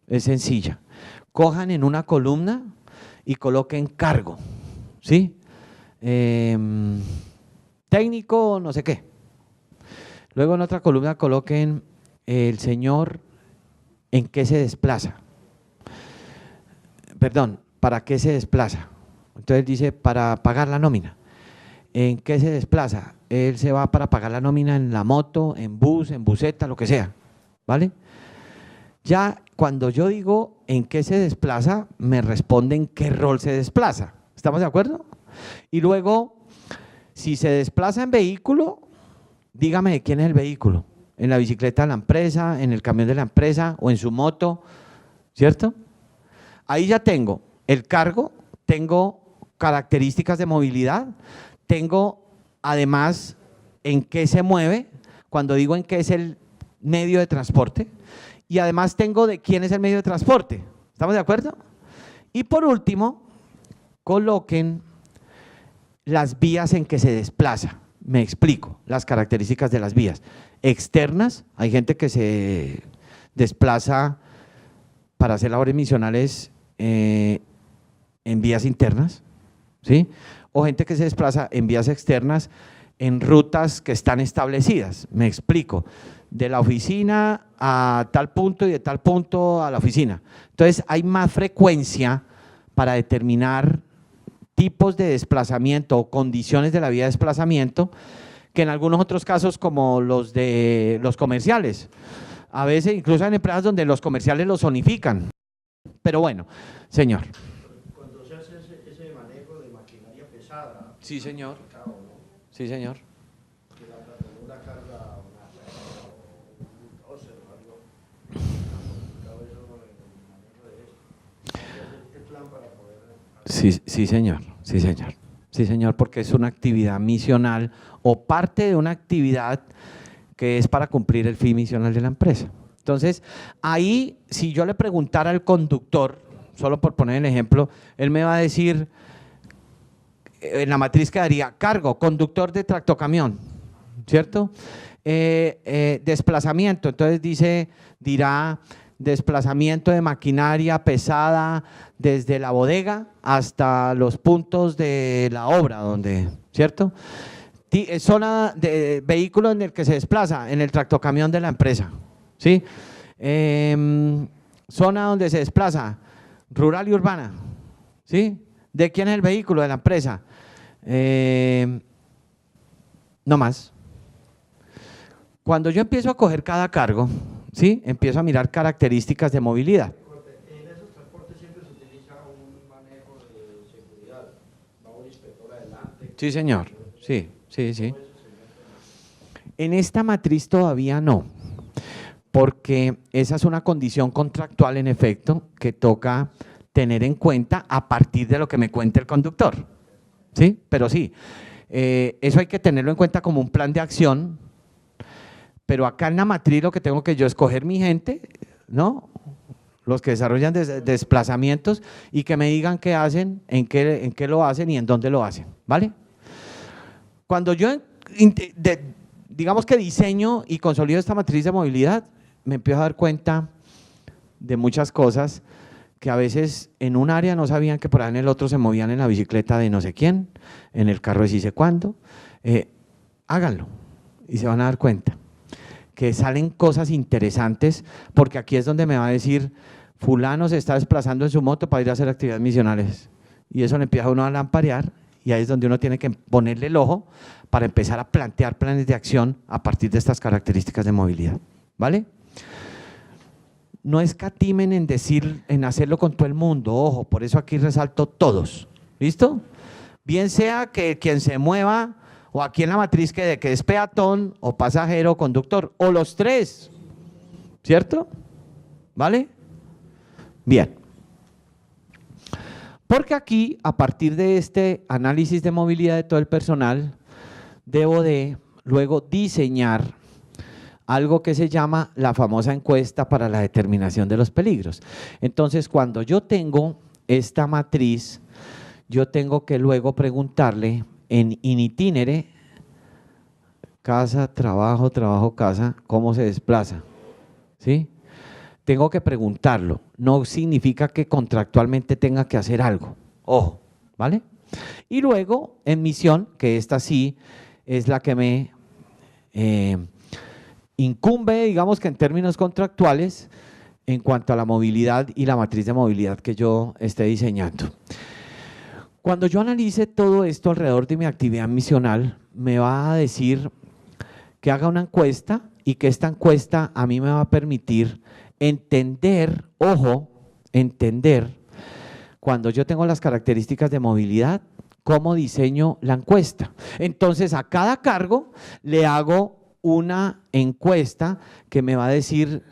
Speaker 1: Es sencilla. Cojan en una columna y coloquen cargo, ¿sí? Técnico, no sé qué. Luego en otra columna coloquen el señor en qué se desplaza. Perdón, ¿para qué se desplaza? Entonces dice, para pagar la nómina. ¿En qué se desplaza? Él se va para pagar la nómina en la moto, en bus, en buseta, lo que sea, ¿vale? Ya cuando yo digo en qué se desplaza, me responden qué rol se desplaza. ¿Estamos de acuerdo? Y luego, si se desplaza en vehículo, dígame de quién es el vehículo. En la bicicleta de la empresa, en el camión de la empresa o en su moto, ¿cierto? Ahí ya tengo el cargo, tengo características de movilidad, tengo además en qué se mueve, cuando digo en qué es el medio de transporte, y además tengo de quién es el medio de transporte. ¿Estamos de acuerdo? Y por último, coloquen las vías en que se desplaza. Me explico, las características de las vías. Externas, hay gente que se desplaza para hacer labores misionales en vías internas, ¿sí? O gente que se desplaza en vías externas en rutas que están establecidas. Me explico, de la oficina a tal punto y de tal punto a la oficina. Entonces hay más frecuencia para determinar tipos de desplazamiento o condiciones de la vía de desplazamiento que en algunos otros casos como los de los comerciales. A veces incluso hay empresas donde los comerciales los zonifican. Pero bueno, señor.
Speaker 4: Cuando se hace ese manejo de maquinaria pesada.
Speaker 1: Sí, señor.
Speaker 4: ¿No?
Speaker 1: Sí, señor.
Speaker 4: Que una carga, un dozer o algo. ¿Qué plan para poder?
Speaker 1: Sí, sí, señor. Sí, señor. Sí, señor, porque es una actividad misional o parte de una actividad que es para cumplir el fin misional de la empresa. Entonces, ahí, si yo le preguntara al conductor, solo por poner el ejemplo, él me va a decir, en la matriz quedaría cargo, conductor de tractocamión, ¿cierto? Desplazamiento, entonces dirá desplazamiento de maquinaria pesada desde la bodega hasta los puntos de la obra, ¿cierto? Zona de vehículo en el que se desplaza, en el tractocamión de la empresa, ¿sí? Zona donde se desplaza, rural y urbana, ¿sí? ¿De quién es el vehículo? De la empresa. No más. Cuando yo empiezo a coger cada cargo, ¿sí? Empiezo a mirar características de movilidad.
Speaker 4: En esos transportes siempre se utiliza un manejo de seguridad, va un inspector adelante.
Speaker 1: Sí, señor. Sí, sí, sí. En esta matriz todavía no, porque esa es una condición contractual en efecto que toca tener en cuenta a partir de lo que me cuente el conductor, ¿sí? Pero sí, eso hay que tenerlo en cuenta como un plan de acción, pero acá en la matriz lo que tengo que yo escoger mi gente, ¿no? Los que desarrollan desplazamientos y que me digan qué hacen, en qué lo hacen y en dónde lo hacen, ¿vale? Cuando yo, digamos que diseño y consolido esta matriz de movilidad, me empiezo a dar cuenta de muchas cosas que a veces en un área no sabían que por ahí en el otro se movían en la bicicleta de no sé quién, en el carro de sí sé cuándo. Háganlo y se van a dar cuenta que salen cosas interesantes, porque aquí es donde me va a decir, fulano se está desplazando en su moto para ir a hacer actividades misionales, y eso le empieza uno a lamparear, y ahí es donde uno tiene que ponerle el ojo para empezar a plantear planes de acción a partir de estas características de movilidad, ¿vale? No escatimen en hacerlo con todo el mundo, ojo, por eso aquí resalto todos, ¿listo? Bien sea que quien se mueva, o aquí en la matriz que es peatón, o pasajero, o conductor, o los tres, ¿cierto? ¿Vale? Bien. Porque aquí, a partir de este análisis de movilidad de todo el personal, debo de luego diseñar algo que se llama la famosa encuesta para la determinación de los peligros. Entonces, cuando yo tengo esta matriz, yo tengo que luego preguntarle en itinere, casa, trabajo, trabajo, casa, ¿cómo se desplaza? ¿Sí? Tengo que preguntarlo, no significa que contractualmente tenga que hacer algo, ojo, ¿vale? Y luego, en misión, que esta sí es la que me incumbe, digamos que en términos contractuales, en cuanto a la movilidad y la matriz de movilidad que yo esté diseñando. Cuando yo analice todo esto alrededor de mi actividad misional, me va a decir que haga una encuesta y que esta encuesta a mí me va a permitir entender, ojo, entender, cuando yo tengo las características de movilidad, cómo diseño la encuesta. Entonces, a cada cargo le hago una encuesta que me va a decir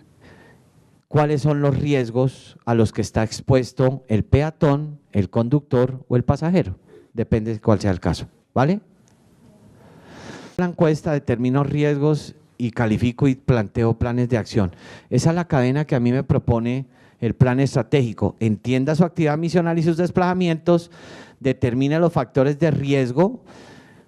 Speaker 1: cuáles son los riesgos a los que está expuesto el peatón, el conductor o el pasajero, depende de cuál sea el caso, ¿vale? La encuesta determino riesgos y califico y planteo planes de acción. Esa es la cadena que a mí me propone el plan estratégico. Entienda su actividad misional y sus desplazamientos, determine los factores de riesgo,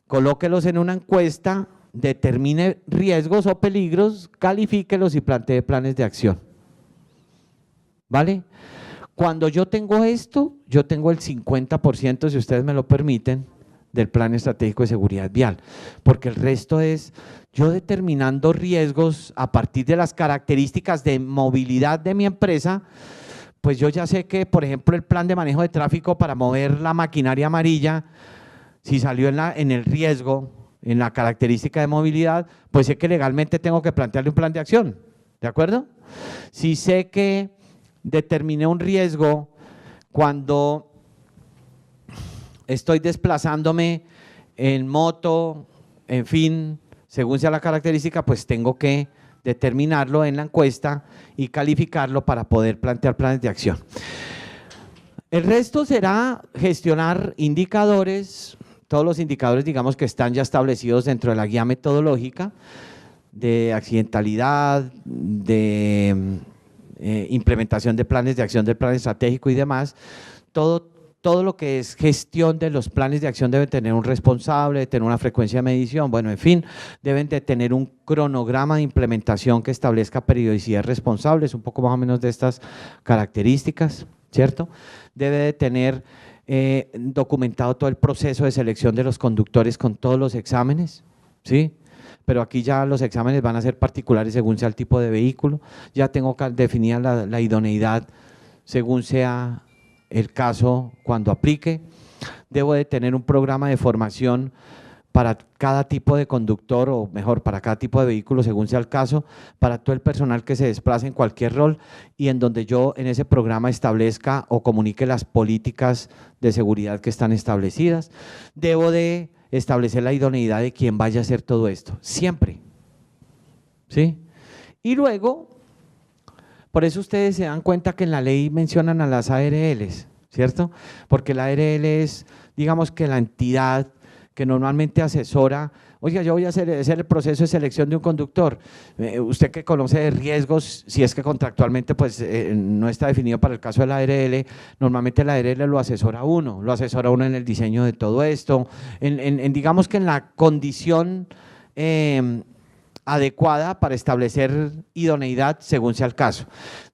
Speaker 1: colóquelos en una encuesta, determine riesgos o peligros, califíquelos y plantee planes de acción. ¿Vale? Cuando yo tengo esto, yo tengo el 50%, si ustedes me lo permiten, del plan estratégico de seguridad vial, porque el resto es yo determinando riesgos a partir de las características de movilidad de mi empresa. Pues yo ya sé que, por ejemplo, el plan de manejo de tráfico para mover la maquinaria amarilla, si salió en el riesgo, en la característica de movilidad, pues sé que legalmente tengo que plantearle un plan de acción, ¿de acuerdo? Si sé que determiné un riesgo cuando estoy desplazándome en moto, en fin, según sea la característica, pues tengo que determinarlo en la encuesta y calificarlo para poder plantear planes de acción. El resto será gestionar indicadores, todos los indicadores, digamos, que están ya establecidos dentro de la guía metodológica de accidentalidad, de implementación de planes de acción del plan estratégico y demás. Todo lo que es gestión de los planes de acción debe tener un responsable, debe tener una frecuencia de medición, bueno, en fin, deben de tener un cronograma de implementación que establezca periodicidad responsables, un poco más o menos de estas características, ¿cierto? Debe de tener documentado todo el proceso de selección de los conductores con todos los exámenes, ¿sí? Pero aquí ya los exámenes van a ser particulares según sea el tipo de vehículo, ya tengo definida la idoneidad según sea el caso cuando aplique. Debo de tener un programa de formación para cada tipo de conductor, o mejor, para cada tipo de vehículo según sea el caso, para todo el personal que se desplace en cualquier rol, y en donde yo en ese programa establezca o comunique las políticas de seguridad que están establecidas. Debo de establecer la idoneidad de quien vaya a hacer todo esto, siempre, ¿sí? Y luego, por eso ustedes se dan cuenta que en la ley mencionan a las ARLs, ¿cierto? Porque la ARL es, digamos, que la entidad que normalmente asesora. Oiga, yo voy a hacer el proceso de selección de un conductor. Usted que conoce de riesgos, si es que contractualmente pues no está definido para el caso de la ARL, normalmente la ARL lo asesora uno en el diseño de todo esto, digamos que en la condición adecuada para establecer idoneidad según sea el caso.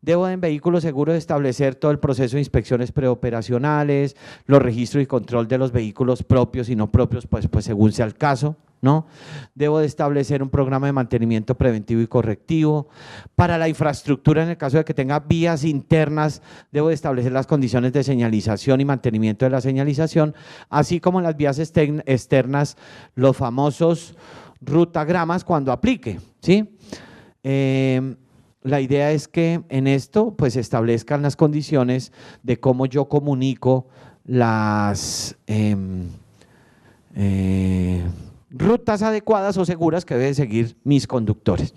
Speaker 1: Debo en vehículos seguros establecer todo el proceso de inspecciones preoperacionales, los registros y control de los vehículos propios y no propios, pues según sea el caso, ¿no? Debo de establecer un programa de mantenimiento preventivo y correctivo. Para la infraestructura, en el caso de que tenga vías internas, debo de establecer las condiciones de señalización y mantenimiento de la señalización, así como en las vías externas, los famosos rutagramas cuando aplique, ¿sí? La idea es que en esto pues establezcan las condiciones de cómo yo comunico las rutas adecuadas o seguras que deben seguir mis conductores.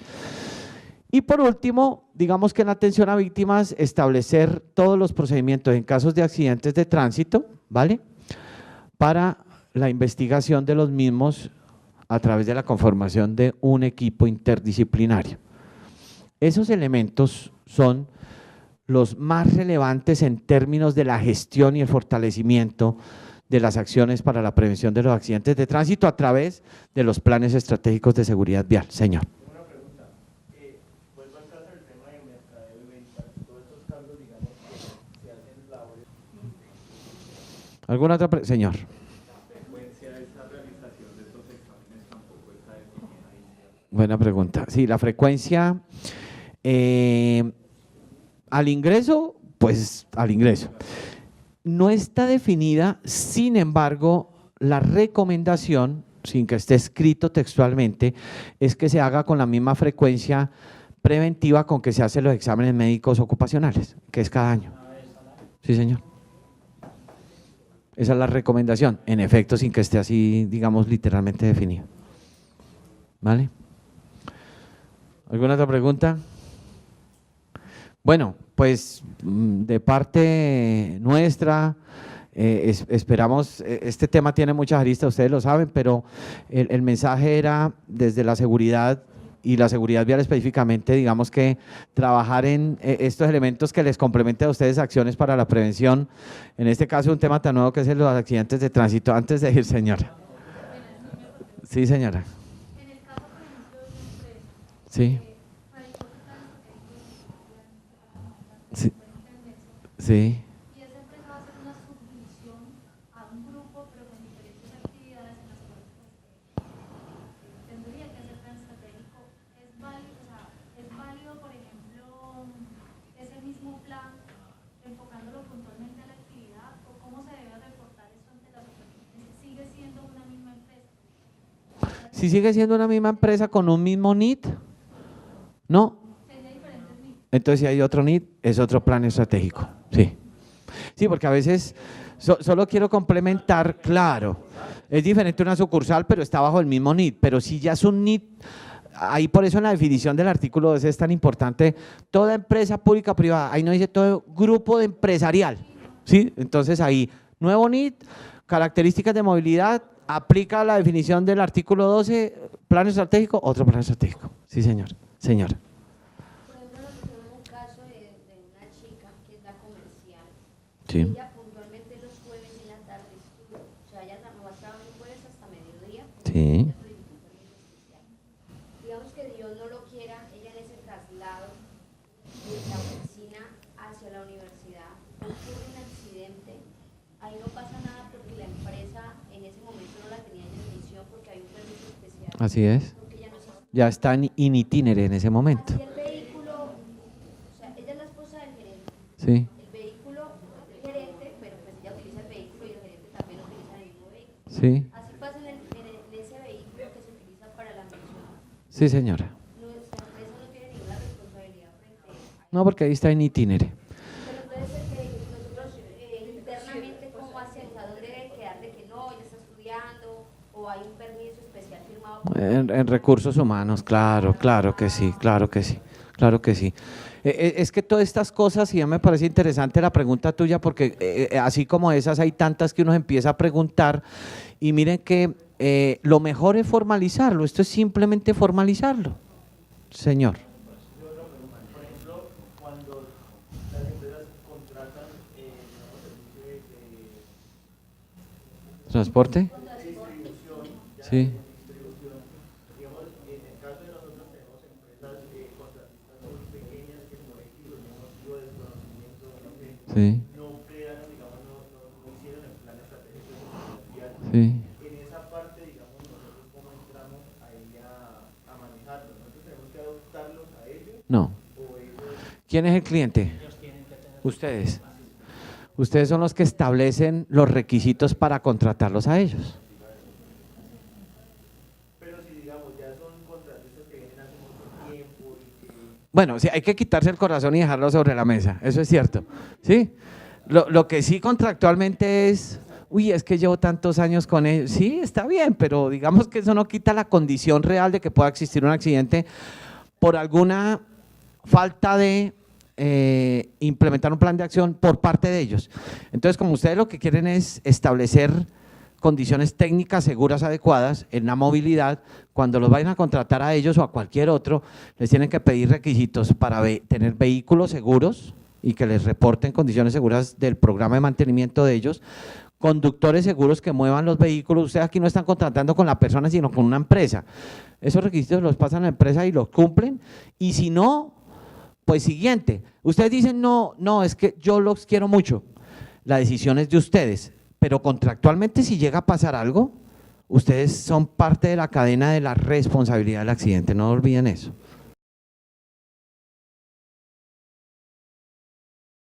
Speaker 1: Y por último, digamos que en atención a víctimas, establecer todos los procedimientos en casos de accidentes de tránsito, ¿vale? Para la investigación de los mismos a través de la conformación de un equipo interdisciplinario. Esos elementos son los más relevantes en términos de la gestión y el fortalecimiento de las acciones para la prevención de los accidentes de tránsito a través de los planes estratégicos de seguridad vial. Señor.
Speaker 4: Una pregunta, vuelvo al caso del tema de mercadeo y ventas, todos estos cargos, digamos, que se hacen labores.
Speaker 1: ¿Alguna otra pregunta? Señor. Buena pregunta. Sí, la frecuencia al ingreso, pues al ingreso. No está definida, sin embargo, la recomendación, sin que esté escrito textualmente, es que se haga con la misma frecuencia preventiva con que se hacen los exámenes médicos ocupacionales, que es cada año. Sí, señor. Esa es la recomendación, en efecto, sin que esté así, digamos, literalmente definido. ¿Vale? ¿Alguna otra pregunta? Bueno, pues de parte nuestra, esperamos, este tema tiene muchas aristas, ustedes lo saben, pero el mensaje era desde la seguridad y la seguridad vial específicamente, digamos que trabajar en estos elementos que les complementen a ustedes acciones para la prevención, en este caso un tema tan nuevo que es el de los accidentes de tránsito. Antes de ir, señora. Sí, señora.
Speaker 3: En el caso, por ejemplo, de una empresa,
Speaker 1: Sí,
Speaker 3: radicó su plan estratégico
Speaker 1: sí,
Speaker 3: de
Speaker 1: sí.
Speaker 3: y esa empresa va a hacer una subdivisión a un grupo, pero con diferentes actividades en las cuales tendría que hacer plan estratégico. Es válido, por ejemplo, ese mismo plan, enfocándolo puntualmente a la actividad, o cómo se debe reportar eso ante las autoridades. ¿Sigue siendo una misma empresa?
Speaker 1: Si sigue siendo una misma empresa con un mismo NIT, ¿no?
Speaker 3: Sería diferentes niveles.
Speaker 1: Entonces, si hay otro NIT, es otro plan estratégico. Sí, sí, porque a veces solo quiero complementar, claro, es diferente una sucursal, pero está bajo el mismo NIT, pero si ya es un NIT, ahí por eso en la definición del artículo 2 es tan importante, toda empresa pública o privada, ahí no dice todo grupo de empresarial, ¿sí? Entonces ahí, nuevo NIT, características de movilidad, aplica la definición del artículo 12, plan estratégico, otro plan estratégico. Sí, señor, señora.
Speaker 5: Por ejemplo, nosotros tenemos un caso de una chica que es la comercial.
Speaker 1: Sí.
Speaker 5: Ella puntualmente los jueves en la tarde estudia. O sea, ella no va a trabajar el jueves hasta mediodía. porque
Speaker 1: Sí.
Speaker 5: ella solicitó un permiso especial. Digamos que Dios no lo quiera, ella en ese traslado de la oficina hacia la universidad ocurre un accidente. Ahí no pasa nada porque la empresa en ese momento no la tenía en emisión porque hay un permiso especial.
Speaker 1: Así es.
Speaker 5: Porque ella no se
Speaker 1: Ya está in itinere en ese momento.
Speaker 5: Así el vehículo, o sea, ella es la esposa del gerente.
Speaker 1: Sí,
Speaker 5: El vehículo del gerente, pero pues ella utiliza el vehículo y el gerente también utiliza el mismo vehículo.
Speaker 1: sí,
Speaker 5: Así pasa en ese vehículo que se utiliza para la mención.
Speaker 1: sí, señora.
Speaker 5: Nuestra empresa no tiene ninguna responsabilidad frente a eso.
Speaker 1: No, porque ahí está in itinere.
Speaker 5: Pero entonces nosotros internamente, ¿cómo hacemos? ¿A dónde debe quedar de que no, ella está estudiando o hay un permiso especial firmado por
Speaker 1: En recursos humanos, claro, claro que sí, claro que sí, claro que sí. Es que todas estas cosas, y ya me parece interesante la pregunta tuya, porque así como esas hay tantas que uno empieza a preguntar, y miren que lo mejor es formalizarlo, esto es simplemente formalizarlo, señor.
Speaker 4: Por ejemplo, cuando las empresas contratan digamos, servicios de
Speaker 1: ¿Transporte?
Speaker 4: distribución,
Speaker 1: Sí,
Speaker 4: distribución, digamos, en el caso de nosotros tenemos empresas contratistas muy pequeñas que por X o Y motivo de desconocimiento no sé,
Speaker 1: sí,
Speaker 4: no crearon, digamos, no hicieron el plan estratégico de seguridad vial.
Speaker 1: sí.
Speaker 4: En esa parte, digamos, nosotros cómo entramos ahí a manejarlo. Nosotros tenemos que adoptarlos a ellos
Speaker 1: No.
Speaker 4: o ellos
Speaker 1: ¿Quién es el cliente? Ustedes. Ustedes son los que establecen los requisitos para contratarlos a ellos.
Speaker 4: pero si digamos ya son contratistas que vienen hace mucho tiempo y que
Speaker 1: Bueno, sí, hay que quitarse el corazón y dejarlo sobre la mesa, eso es cierto. ¿Sí? Lo que sí contractualmente es, uy, es que llevo tantos años con ellos. Sí, está bien, pero digamos que eso no quita la condición real de que pueda existir un accidente por alguna falta de implementar un plan de acción por parte de ellos. Entonces, como ustedes lo que quieren es establecer condiciones técnicas seguras, adecuadas en la movilidad, cuando los vayan a contratar a ellos o a cualquier otro, les tienen que pedir requisitos para tener vehículos seguros y que les reporten condiciones seguras del programa de mantenimiento de ellos, conductores seguros que muevan los vehículos. Ustedes aquí no están contratando con la persona, sino con una empresa. Esos requisitos los pasan a la empresa y los cumplen, y si no, pues siguiente. Ustedes dicen, no, es que yo los quiero mucho. La decisión es de ustedes, pero contractualmente si llega a pasar algo, ustedes son parte de la cadena de la responsabilidad del accidente, no olviden eso.